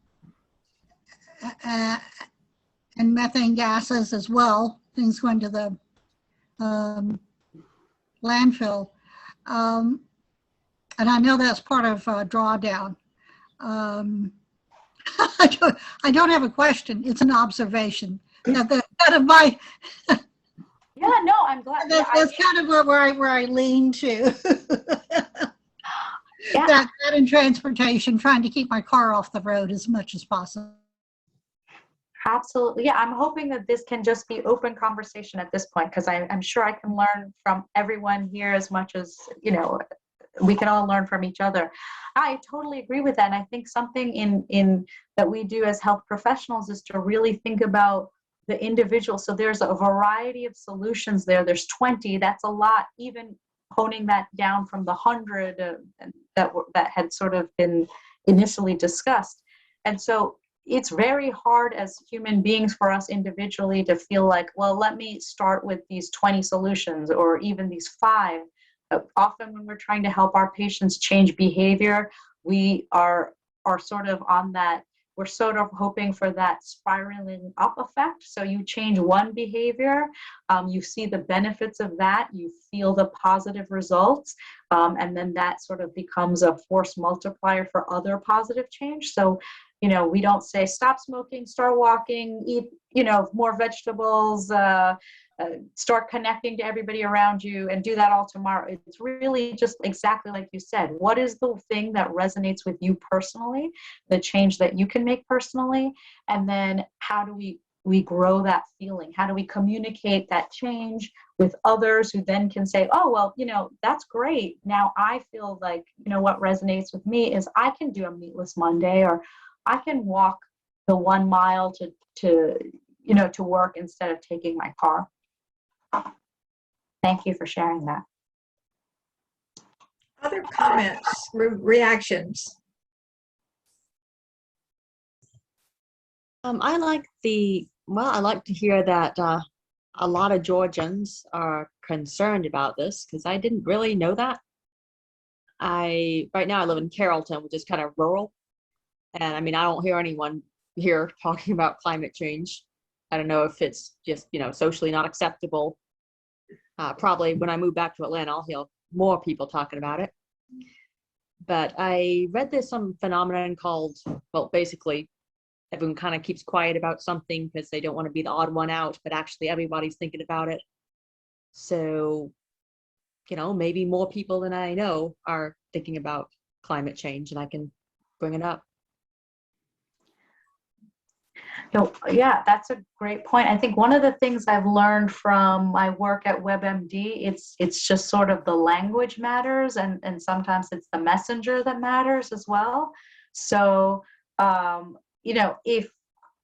and methane gases as well, things going to the landfill. And I know that's part of drawdown. I don't have a question. It's an observation. That kind of my Yeah, no, I'm glad. that's kind of where I lean to. Yeah. That and transportation, trying to keep my car off the road as much as possible. Absolutely. Yeah, I'm hoping that this can just be open conversation at this point, because I'm sure I can learn from everyone here as much as, we can all learn from each other. I totally agree with that. And I think something in that we do as health professionals is to really think about the individual. So there's a variety of solutions there. There's 20, that's a lot, even honing that down from the 100 that had sort of been initially discussed. And so it's very hard as human beings for us individually to feel like, well, let me start with these 20 solutions or even these 5. Often when we're trying to help our patients change behavior, we are sort of on that, we're sort of hoping for that spiraling up effect. So you change one behavior, you see the benefits of that, you feel the positive results, and then that sort of becomes a force multiplier for other positive change. So, we don't say stop smoking, start walking, eat, more vegetables, start connecting to everybody around you and do that all tomorrow. It's really just exactly like you said. What is the thing that resonates with you personally, the change that you can make personally? And then how do we grow that feeling? How do we communicate that change with others who then can say, oh, well, that's great. Now I feel like, what resonates with me is I can do a meatless Monday, or I can walk the 1 mile to work instead of taking my car. Thank you for sharing that. Other comments, reactions? I like to hear that a lot of Georgians are concerned about this, because I didn't really know that. Right now I live in Carrollton, which is kind of rural. And I mean, I don't hear anyone here talking about climate change. I don't know if it's just, socially not acceptable. Probably when I move back to Atlanta, I'll hear more people talking about it. But I read there's some phenomenon called, well, basically, everyone kind of keeps quiet about something because they don't want to be the odd one out, but actually everybody's thinking about it. So, maybe more people than I know are thinking about climate change, and I can bring it up. Yeah, that's a great point. I think one of the things I've learned from my work at WebMD, it's just sort of the language matters, and sometimes it's the messenger that matters as well. So, if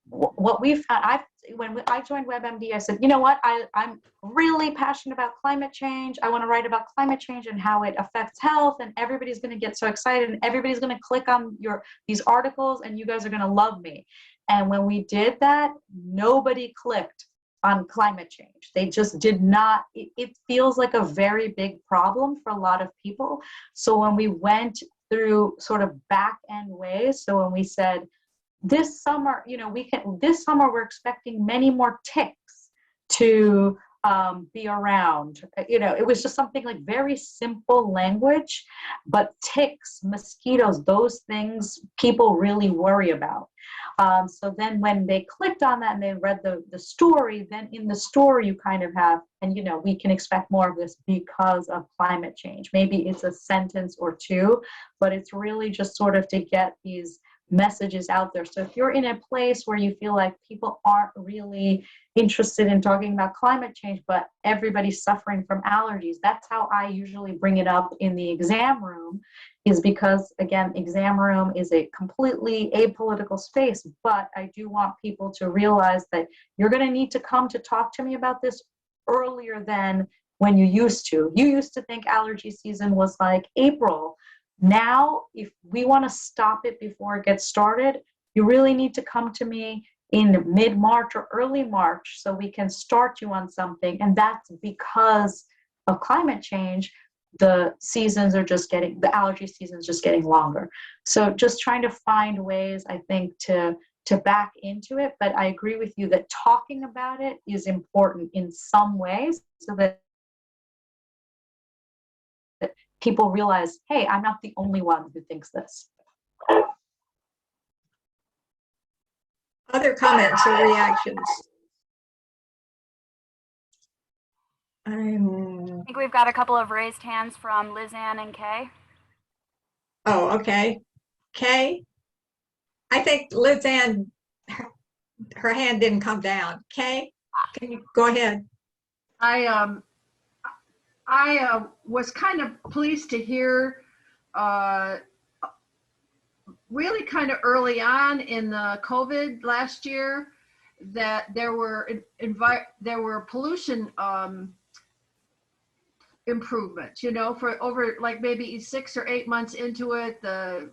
what we've found, when I joined WebMD, I said, you know what, I'm really passionate about climate change. I want to write about climate change and how it affects health, and everybody's going to get so excited, and everybody's going to click on these articles, and you guys are going to love me. And when we did that, nobody clicked on climate change. They just did not. It feels like a very big problem for a lot of people. So when we went through sort of back end ways, so when we said, this summer, this summer we're expecting many more ticks to be around. It was just something like very simple language, but ticks, mosquitoes, those things people really worry about. So then when they clicked on that and they read the story, then in the story you kind of have, and we can expect more of this because of climate change. Maybe it's a sentence or two, but it's really just sort of to get these messages out there. So if you're in a place where you feel like people aren't really interested in talking about climate change, but everybody's suffering from allergies, that's how I usually bring it up in the exam room, is because, again, exam room is a completely apolitical space, but I do want people to realize that you're going to need to come to talk to me about this earlier than when you used to. You used to think allergy season was like April. Now, if we want to stop it before it gets started, you really need to come to me in mid-March or early March so we can start you on something. And that's because of climate change. The allergy seasons just getting longer. So just trying to find ways, I think, to back into it. But I agree with you that talking about it is important in some ways so that people realize, hey, I'm not the only one who thinks this. Other comments or reactions? I think we've got a couple of raised hands from Liz Ann and Kay. Oh, okay. Kay? I think Liz Ann, her hand didn't come down. Kay, can you go ahead? I was kind of pleased to hear really kind of early on in the COVID last year that there were pollution improvements, for over like maybe 6 or 8 months into it, the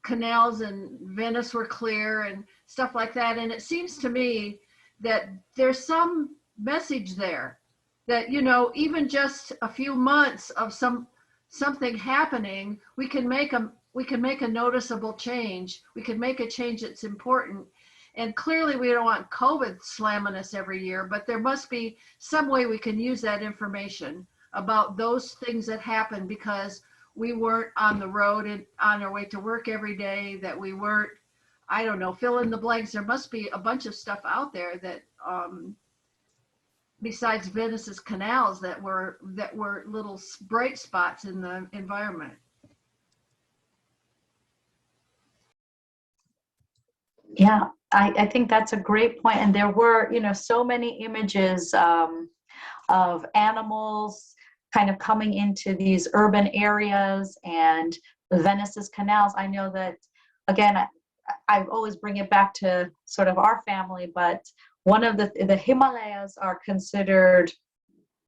canals in Venice were clear and stuff like that. And it seems to me that there's some message there that, even just a few months of something happening, we can make a noticeable change. We can make a change that's important. And clearly we don't want COVID slamming us every year, but there must be some way we can use that information about those things that happen because we weren't on the road and on our way to work every day, that we weren't, I don't know, fill in the blanks. There must be a bunch of stuff out there that, besides Venice's canals, that were little bright spots in the environment. Yeah, I think that's a great point. And there were, so many images of animals kind of coming into these urban areas and Venice's canals. I know that, again, I always bring it back to sort of our family, but one of the Himalayas are considered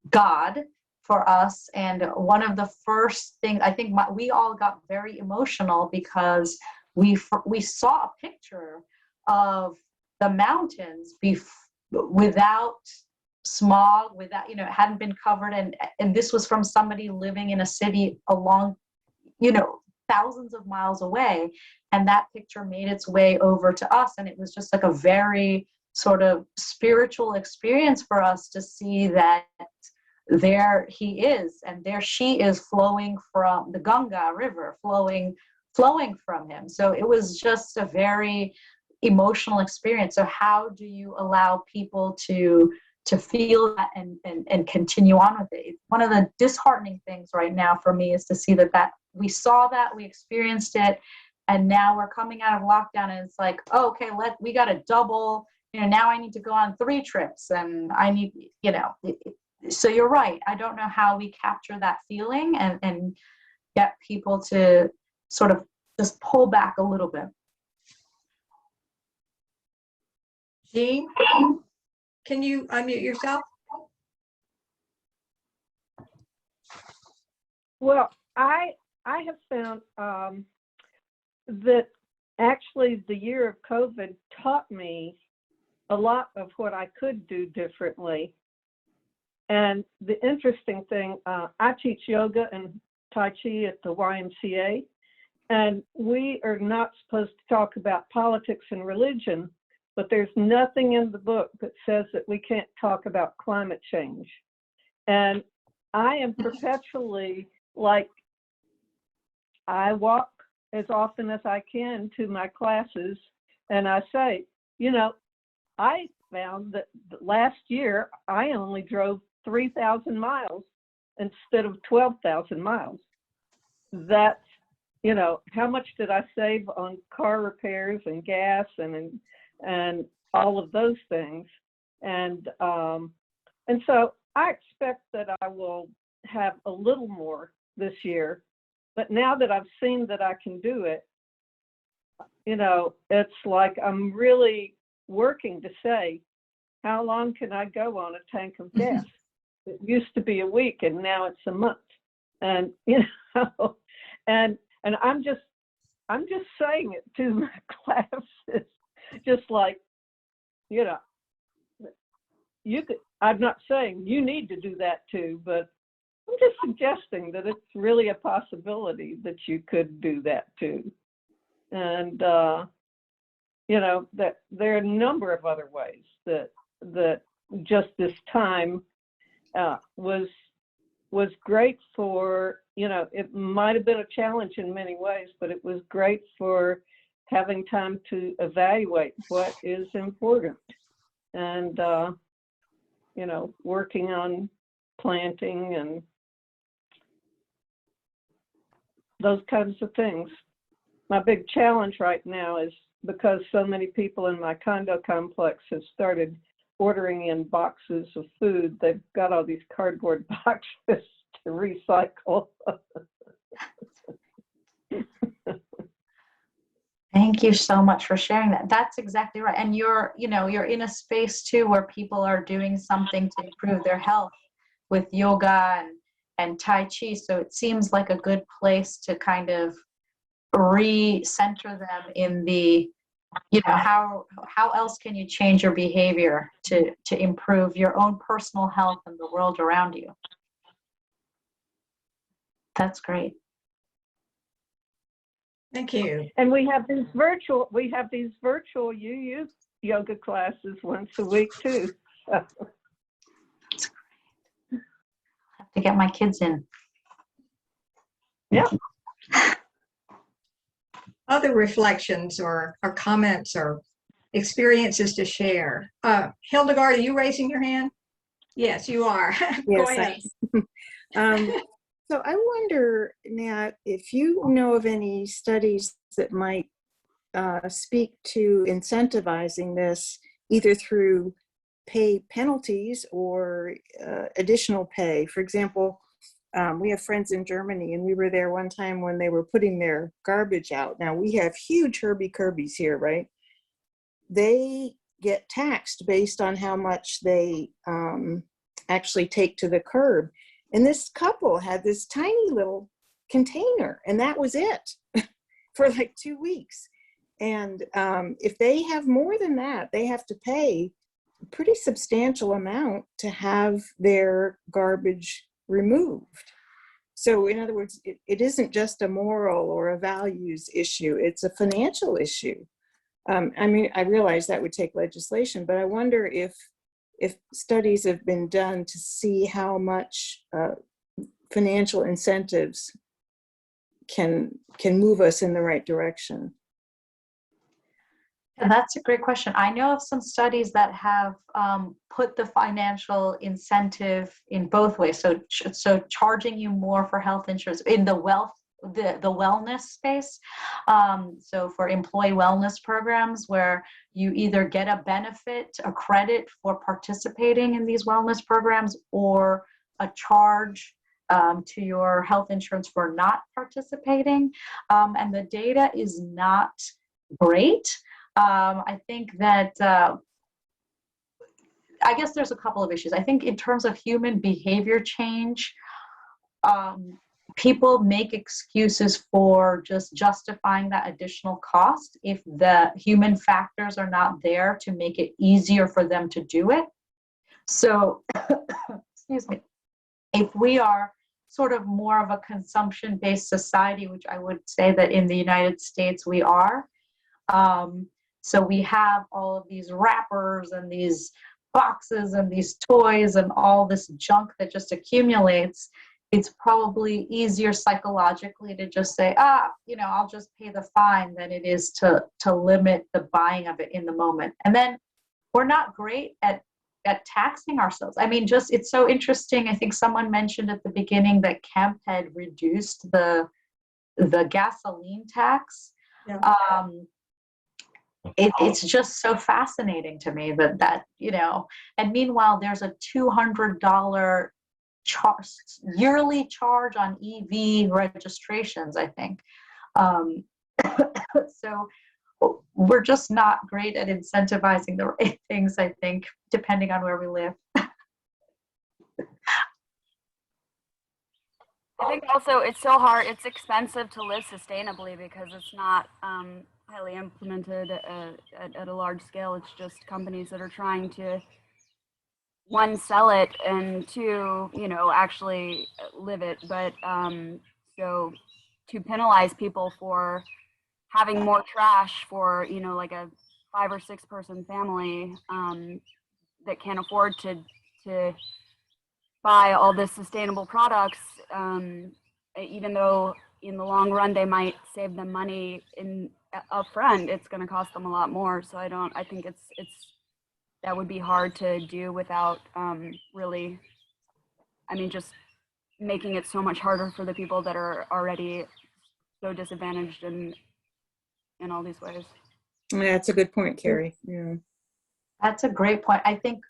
God for us. And one of the first things, I think we all got very emotional because we saw a picture of the mountains without smog, without, it hadn't been covered. And this was from somebody living in a city along, thousands of miles away. And that picture made its way over to us. And it was just like a very sort of spiritual experience for us to see that there he is, and there she is flowing from the Ganga River, flowing from him. So it was just a very emotional experience. So how do you allow people to feel that and continue on with it? One of the disheartening things right now for me is to see that we saw that, we experienced it, and now we're coming out of lockdown and it's like, oh, okay, we got to double, now I need to go on 3 trips and I need, so you're right. I don't know how we capture that feeling and get people to sort of just pull back a little bit. Jean, can you unmute yourself? Well, I have found that actually the year of COVID taught me a lot of what I could do differently. And the interesting thing, I teach yoga and Tai Chi at the YMCA, and we are not supposed to talk about politics and religion, but there's nothing in the book that says that we can't talk about climate change. And I am perpetually like, I walk as often as I can to my classes, and I say, I found that last year I only drove 3,000 miles instead of 12,000 miles. That's, how much did I save on car repairs and gas and all of those things. And so I expect that I will have a little more this year, but now that I've seen that I can do it, it's like I'm really working to say, how long can I go on a tank of gas? it used to be a week and now it's a month. And, you know, and I'm just saying it to my classes, just like, you know, you could, I'm not saying you need to do that too, but I'm just suggesting that it's really a possibility that you could do that too. And, you know, that there are a number of other ways that just this time was great for, you know, it might have been a challenge in many ways, but it was great for having time to evaluate what is important and, you know, working on planting and those kinds of things. My big challenge right now is because so many people in my condo complex have started ordering in boxes of food, they've got all these cardboard boxes to recycle. Thank you so much for sharing that. That's exactly right. And you're in a space too where people are doing something to improve their health with yoga and Tai Chi. So it seems like a good place to kind of re-center them in the, you know, how else can you change your behavior to improve your own personal health and the world around you. That's great. Thank you. And we have these virtual UU yoga classes once a week too. That's great. I have to get my kids in. Yeah. Other reflections or comments or experiences to share. Hildegard, are you raising your hand? Yes, you are. Go ahead. So I wonder, Nat, if you know of any studies that might speak to incentivizing this either through pay penalties or additional pay. For example, we have friends in Germany, and we were there one time when they were putting their garbage out. Now, we have huge Herbie-Kirbies here, right? They get taxed based on how much they actually take to the curb. And this couple had this tiny little container, and that was it for like 2 weeks. And if they have more than that, they have to pay a pretty substantial amount to have their garbage removed. So in other words, it isn't just a moral or a values issue, it's a financial issue. I mean, I realize that would take legislation, but I wonder if studies have been done to see how much financial incentives can move us in the right direction. And that's a great question. I know of some studies that have put the financial incentive in both ways. So charging you more for health insurance in the wellness space. So for employee wellness programs where you either get a benefit, a credit for participating in these wellness programs, or a charge to your health insurance for not participating. And the data is not great. I think that, I guess there's a couple of issues. I think in terms of human behavior change, people make excuses for just justifying that additional cost if the human factors are not there to make it easier for them to do it. So, excuse me, if we are sort of more of a consumption-based society, which I would say that in the United States we are, so we have all of these wrappers and these boxes and these toys and all this junk that just accumulates. It's probably easier psychologically to just say, I'll just pay the fine than it is to limit the buying of it in the moment. And then we're not great at taxing ourselves. I mean, it's so interesting. I think someone mentioned at the beginning that Kemp had reduced the gasoline tax. Yeah. It's just so fascinating to me that and meanwhile there's a $200 yearly charge on EV registrations, I think. So we're just not great at incentivizing the right things, I think, depending on where we live. I think also it's so hard, it's expensive to live sustainably because it's not highly implemented at a large scale. It's just companies that are trying to, one, sell it, and two, actually live it. But so to penalize people for having more trash for, like a 5 or 6 person family that can't afford to buy all this sustainable products, even though in the long run they might save them money in upfront, it's going to cost them a lot more. So I think it's that would be hard to do without really, just making it so much harder for the people that are already so disadvantaged in all these ways. Yeah, that's a good point, Carrie. Yeah. That's a great point. I think,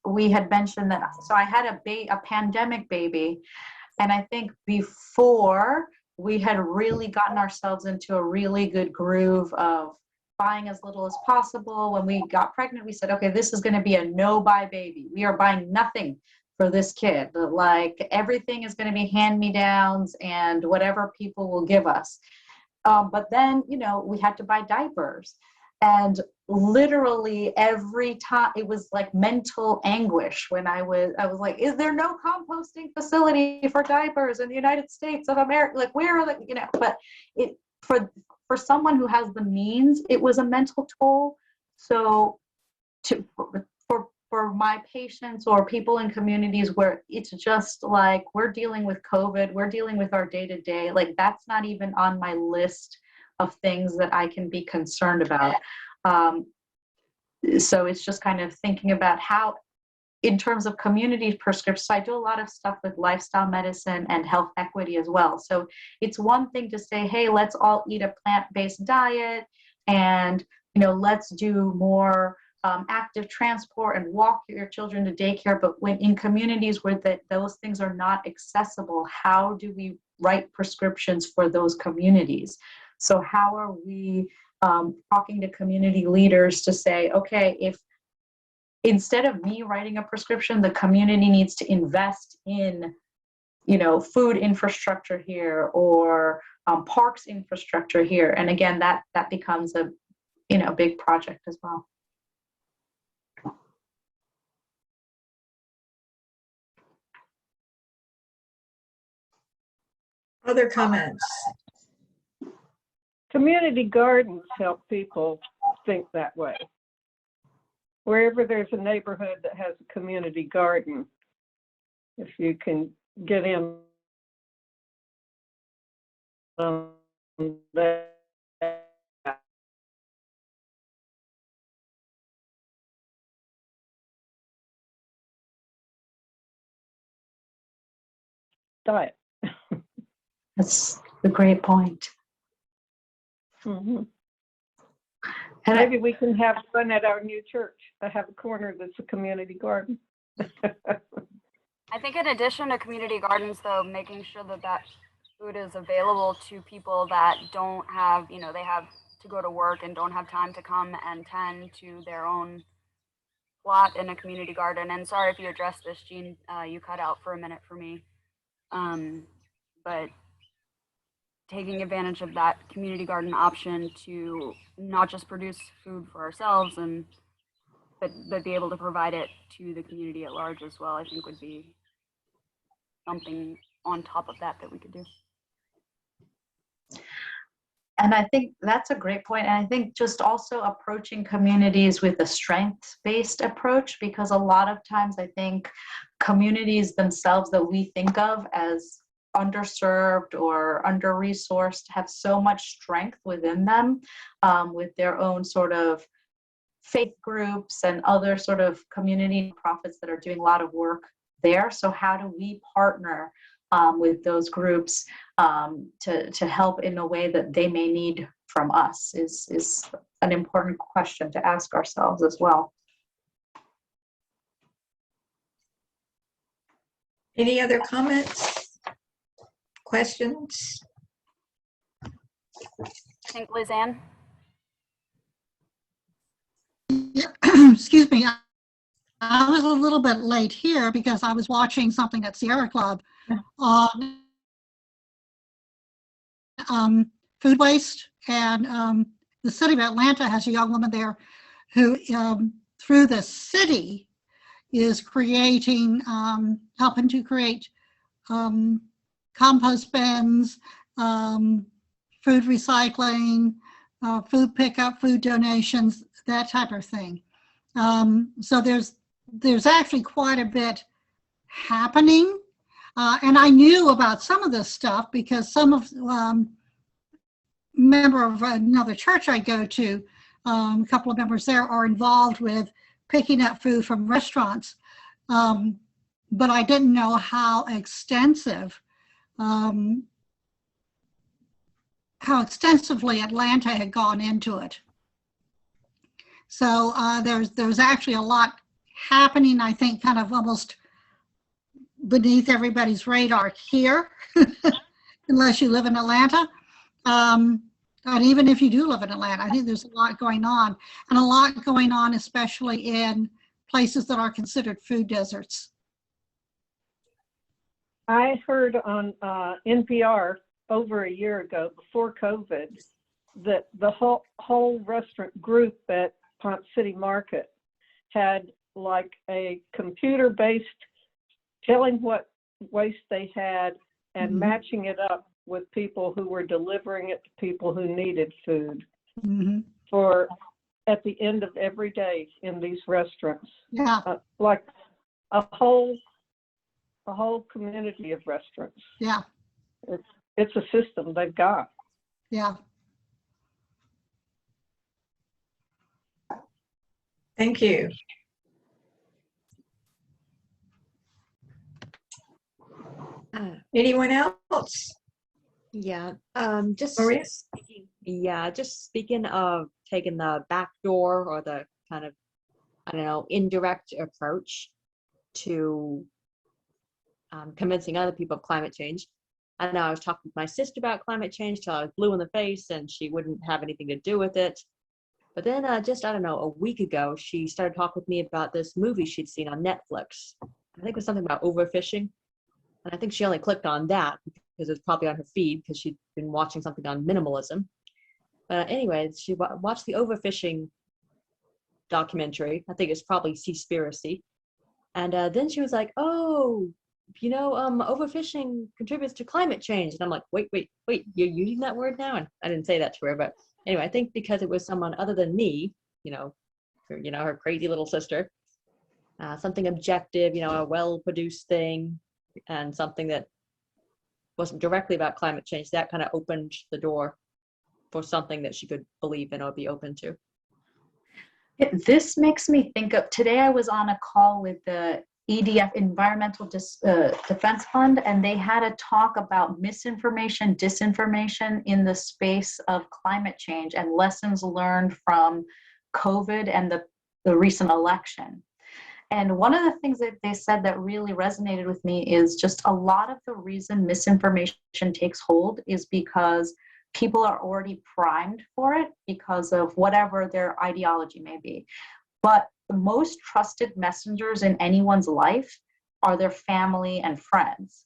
we had mentioned that. So I had a pandemic baby, and I think before we had really gotten ourselves into a really good groove of buying as little as possible. When we got pregnant, we said, okay, this is going to be a no-buy baby. We are buying nothing for this kid. Like, everything is going to be hand-me-downs and whatever people will give us. But then, we had to buy diapers. And literally every time, it was like mental anguish when I was like, is there no composting facility for diapers in the United States of America? Like, where are the, but it, for someone who has the means, it was a mental toll. So for my patients or people in communities where it's just like, we're dealing with COVID, we're dealing with our day-to-day, like, that's not even on my list of things that I can be concerned about. So it's just kind of thinking about how, in terms of community prescriptions, I do a lot of stuff with lifestyle medicine and health equity as well. So it's one thing to say, hey, let's all eat a plant-based diet, and let's do more active transport and walk your children to daycare. But when in communities where those things are not accessible, how do we write prescriptions for those communities? So how are we talking to community leaders to say, okay, if instead of me writing a prescription, the community needs to invest in, food infrastructure here, or parks infrastructure here. And again, that becomes a, big project as well. Other comments? Community gardens help people think that way. Wherever there's a neighborhood that has a community garden, if you can get in on that. Diet. That's a great point. Mm-hmm. And maybe we can have fun at our new church. I have a corner that's a community garden. I think in addition to community gardens, though, making sure that food is available to people that don't have, they have to go to work and don't have time to come and tend to their own plot in a community garden. And sorry if you addressed this, Jean, you cut out for a minute for me. But taking advantage of that community garden option to not just produce food for ourselves but be able to provide it to the community at large as well, I think would be something on top of that we could do. And I think that's a great point. And I think just also approaching communities with a strengths-based approach, because a lot of times I think communities themselves that we think of as underserved or under-resourced have so much strength within them, with their own sort of faith groups and other sort of community profits that are doing a lot of work there. So how do we partner with those groups to help in a way that they may need from us is an important question to ask ourselves as well. Any other comments? Questions? I think Lizanne. Excuse me. I was a little bit late here because I was watching something at Sierra Club on food waste. And the city of Atlanta has a young woman there who, through the city, is creating, helping to create compost bins, food recycling, food pickup, food donations, that type of thing. So there's actually quite a bit happening. And I knew about some of this stuff because some of member of another church I go to, a couple of members there are involved with picking up food from restaurants. But I didn't know how extensively Atlanta had gone into it. So there's actually a lot happening, I think, kind of almost beneath everybody's radar here, unless you live in Atlanta. And even if you do live in Atlanta, I think there's a lot going on, and a lot going on, especially in places that are considered food deserts. I heard on NPR over a year ago, before COVID, that the whole restaurant group at Ponce City Market had like a computer-based telling what waste they had and matching it up with people who were delivering it to people who needed food for at the end of every day in these restaurants. Yeah. Like a whole community of restaurants. Yeah. It's a system they've got. Yeah. Thank you. Anyone else? Yeah, just Maria? just speaking of taking the back door or the kind of, I don't know, indirect approach to convincing other people of climate change. I know I was talking with my sister about climate change till I was blue in the face and she wouldn't have anything to do with it. But then just, I don't know, a week ago, she started talking with me about this movie she'd seen on Netflix. I think it was something about overfishing. And I think she only clicked on that because it was probably on her feed because she'd been watching something on minimalism. But anyway, she watched the overfishing documentary. I think it's probably Seaspiracy. And then she was like, oh, you know, overfishing contributes to climate change. And I'm like, wait, you're using that word now? And I didn't say that to her. But anyway, I think because it was someone other than me, her crazy little sister, something objective, a well-produced thing, and something that wasn't directly about climate change, that kind of opened the door for something that she could believe in or be open to. This makes me think of, today I was on a call with the EDF, Environmental Defense Fund, and they had a talk about misinformation, disinformation in the space of climate change and lessons learned from COVID and the recent election. And one of the things that they said that really resonated with me is just a lot of the reason misinformation takes hold is because people are already primed for it because of whatever their ideology may be. But the most trusted messengers in anyone's life are their family and friends.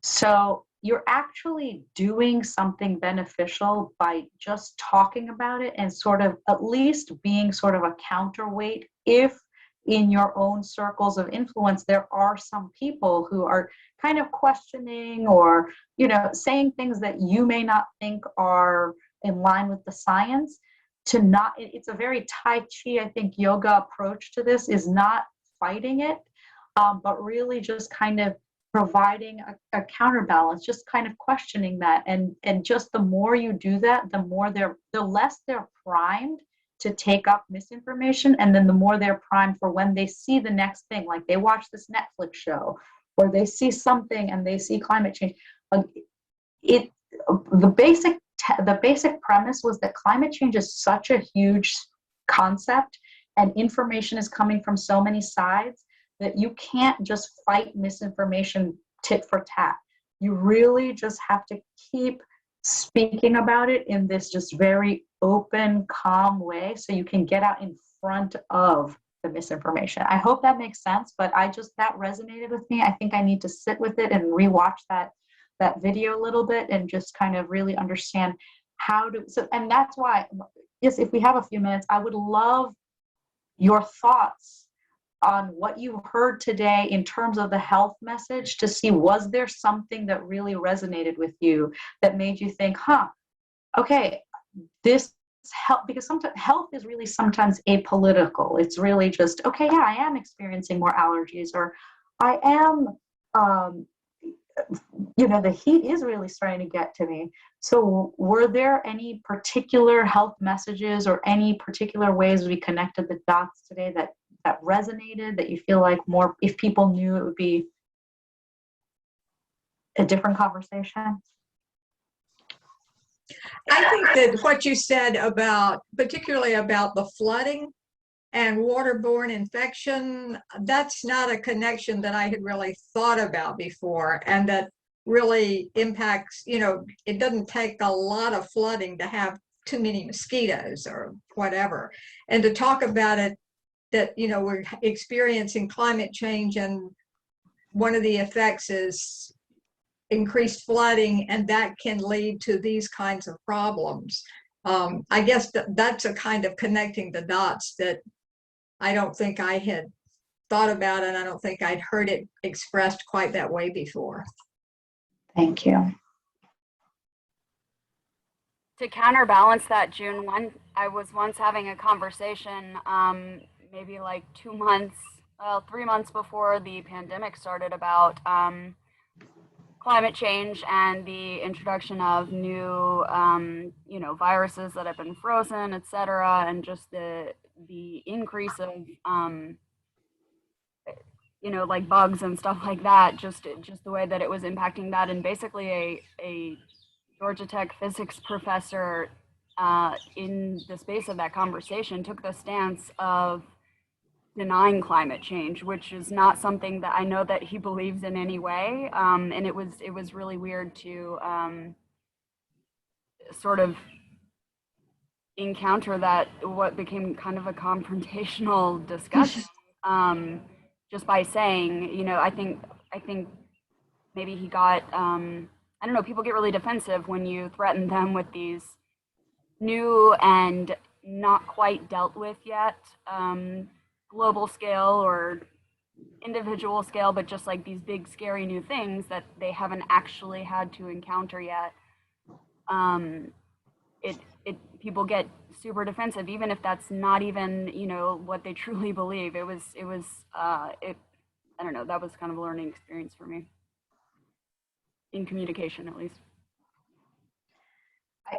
So you're actually doing something beneficial by just talking about it and sort of at least being sort of a counterweight if in your own circles of influence, there are some people who are kind of questioning or, saying things that you may not think are in line with the science. It's a very Tai Chi, I think, yoga approach to this is not fighting it, but really just kind of providing a counterbalance, just kind of questioning that. And just the more you do that, the less they're primed to take up misinformation, and then the more they're primed for when they see the next thing, like they watch this Netflix show or they see something and they see climate change. The basic premise was that climate change is such a huge concept and information is coming from so many sides that you can't just fight misinformation tit for tat. You really just have to keep speaking about it in this just very open, calm way so you can get out in front of the misinformation. I hope that makes sense, but that resonated with me. I think I need to sit with it and rewatch that that video a little bit and just kind of really understand and that's why, yes, if we have a few minutes, I would love your thoughts on what you heard today in terms of the health message, to see, was there something that really resonated with you that made you think, okay, this help, because sometimes health is really sometimes apolitical. It's really just, okay, yeah, I am experiencing more allergies, or I am, the heat is really starting to get to me. So were there any particular health messages or any particular ways we connected the dots today that resonated, that you feel like more, if people knew, it would be a different conversation? I think that what you said about, particularly about the flooding and waterborne infection, that's not a connection that I had really thought about before, and that really impacts, it doesn't take a lot of flooding to have too many mosquitoes or whatever. And to talk about it, that, we're experiencing climate change, and one of the effects is increased flooding, and that can lead to these kinds of problems. I guess that's a kind of connecting the dots that I don't think I had thought about, and I don't think I'd heard it expressed quite that way before. Thank you. To counterbalance that, June, I was once having a conversation, maybe like 3 months before the pandemic started, about climate change and the introduction of new, viruses that have been frozen, et cetera, and just the increase of, like bugs and stuff like that, just the way that it was impacting that. And basically a Georgia Tech physics professor in the space of that conversation took the stance of denying climate change, which is not something that I know that he believes in any way. And it was really weird to sort of encounter that, what became kind of a confrontational discussion, just by saying, I think maybe he got, I don't know, people get really defensive when you threaten them with these new and not quite dealt with yet global scale or individual scale, but just like these big scary new things that they haven't actually had to encounter yet. People get super defensive, even if that's not even, what they truly believe. It was I don't know, that was kind of a learning experience for me, in communication at least.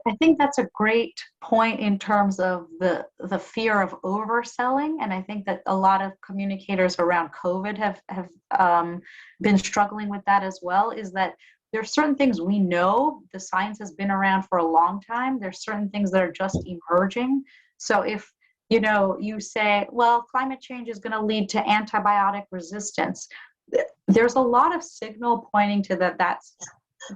I think that's a great point in terms of the fear of overselling. And I think that a lot of communicators around COVID have been struggling with that as well, is that there's certain things we know, the science has been around for a long time. There's certain things that are just emerging. So if, you say, well, climate change is going to lead to antibiotic resistance, there's a lot of signal pointing to that's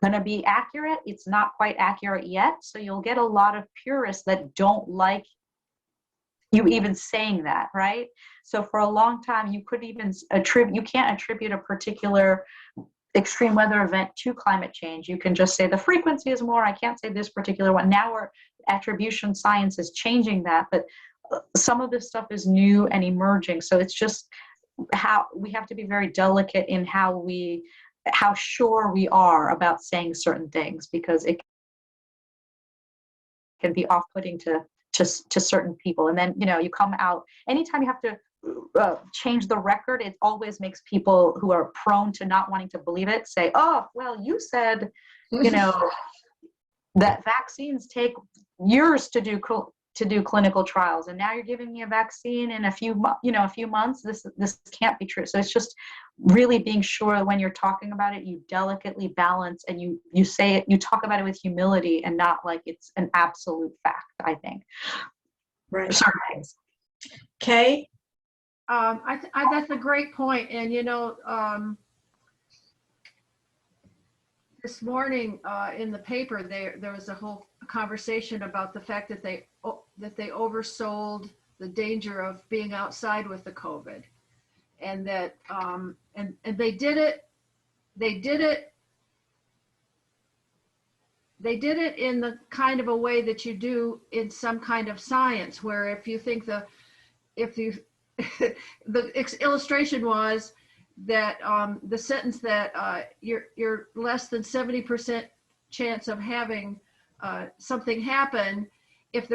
going to be accurate. It's not quite accurate yet. So you'll get a lot of purists that don't like you even saying that, right? So for a long time, you couldn't even you can't attribute a particular extreme weather event to climate change. You can just say the frequency is more. I can't say this particular one. Now attribution science is changing that, but some of this stuff is new and emerging. So it's just how we have to be very delicate in how sure we are about saying certain things, because it can be off-putting to certain people. And then, you come out, anytime you have to change the record, it always makes people who are prone to not wanting to believe it say, oh, well, you said, that vaccines take years to do clinical trials, and now you're giving me a vaccine in a few months. This can't be true. So it's just really being sure that when you're talking about it, you delicately balance, and you say it, you talk about it with humility and not like it's an absolute fact, I think. Right. Certain things. Kay? That's a great point. And this morning in the paper, there was a whole conversation about the fact that they oversold the danger of being outside with the COVID, and that and they did it they did it in the kind of a way that you do in some kind of science, where if you think the illustration was that the sentence that you're less than 70% chance of having something happen, if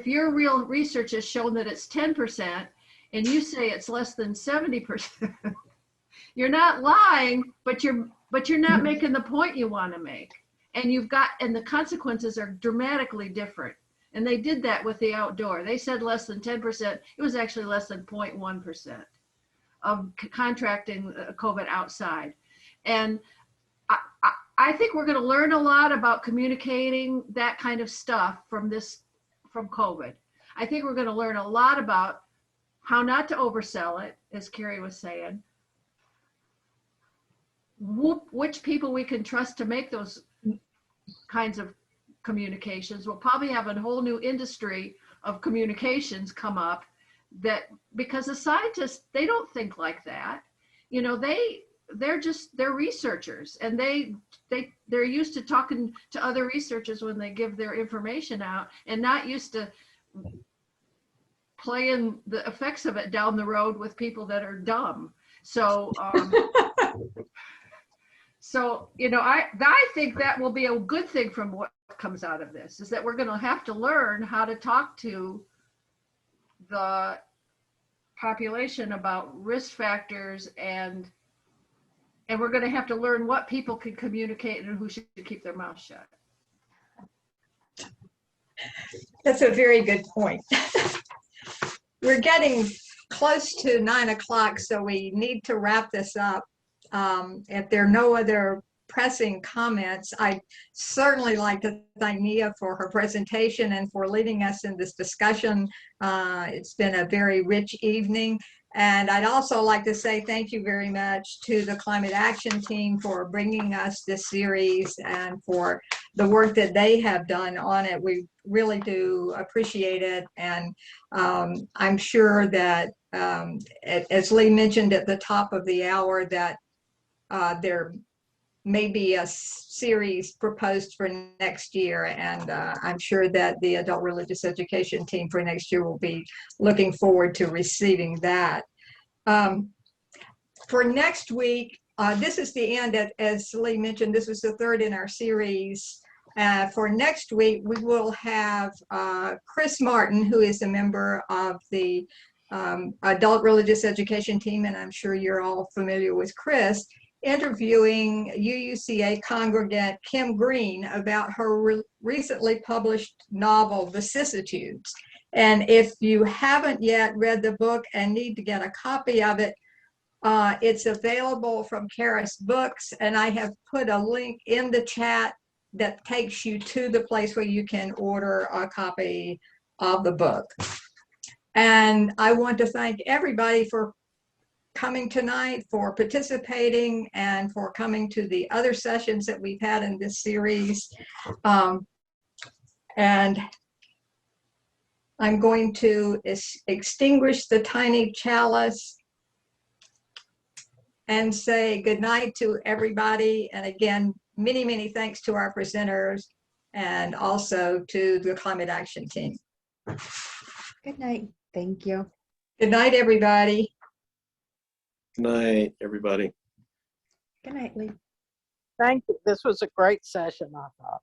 your real research has shown that it's 10% and you say it's less than 70%, you're not lying, but you're not making the point you want to make. And the consequences are dramatically different. And they did that with the outdoor. They said less than 10%. It was actually less than 0.1% of contracting COVID outside. And I think we're going to learn a lot about communicating that kind of stuff from COVID. I think we're going to learn a lot about how not to oversell it, as Carrie was saying, which people we can trust to make those kinds of communications. We'll probably have a whole new industry of communications come up, that because the scientists, they don't think like that. You know, they're researchers, and they're used to talking to other researchers when they give their information out, and not used to playing the effects of it down the road with people that are dumb. So so, you know, I think that will be a good thing from what comes out of this, is that we're going to have to learn how to talk to the population about risk factors, and we're going to have to learn what people can communicate and who should keep their mouth shut. That's a very good point. We're getting close to 9 o'clock, so we need to wrap this up. If there are no other pressing comments, I'd certainly like to thank Neha for her presentation and for leading us in this discussion. It's been a very rich evening. And I'd also like to say thank you very much to the Climate Action Team for bringing us this series and for the work that they have done on it. We really do appreciate it. And I'm sure that, as Lee mentioned at the top of the hour, that there may be a series proposed for next year, and I'm sure that the Adult Religious Education Team for next year will be looking forward to receiving that. For next week, this is the end, as Lee mentioned, this was the third in our series. For next week, we will have Chris Martin, who is a member of the Adult Religious Education Team, and I'm sure you're all familiar with Chris, interviewing UUCA congregant Kim Green about her recently published novel, Vicissitudes. And if you haven't yet read the book and need to get a copy of it, it's available from Karis Books, and I have put a link in the chat that takes you to the place where you can order a copy of the book. And I want to thank everybody for coming tonight, for participating, and for coming to the other sessions that we've had in this series. And I'm going to extinguish the tiny chalice and say good night to everybody. And again, many, many thanks to our presenters and also to the Climate Action Team. Good night. Thank you. Good night, everybody. Good night, everybody. Good night, Lee. Thank you. This was a great session, I thought.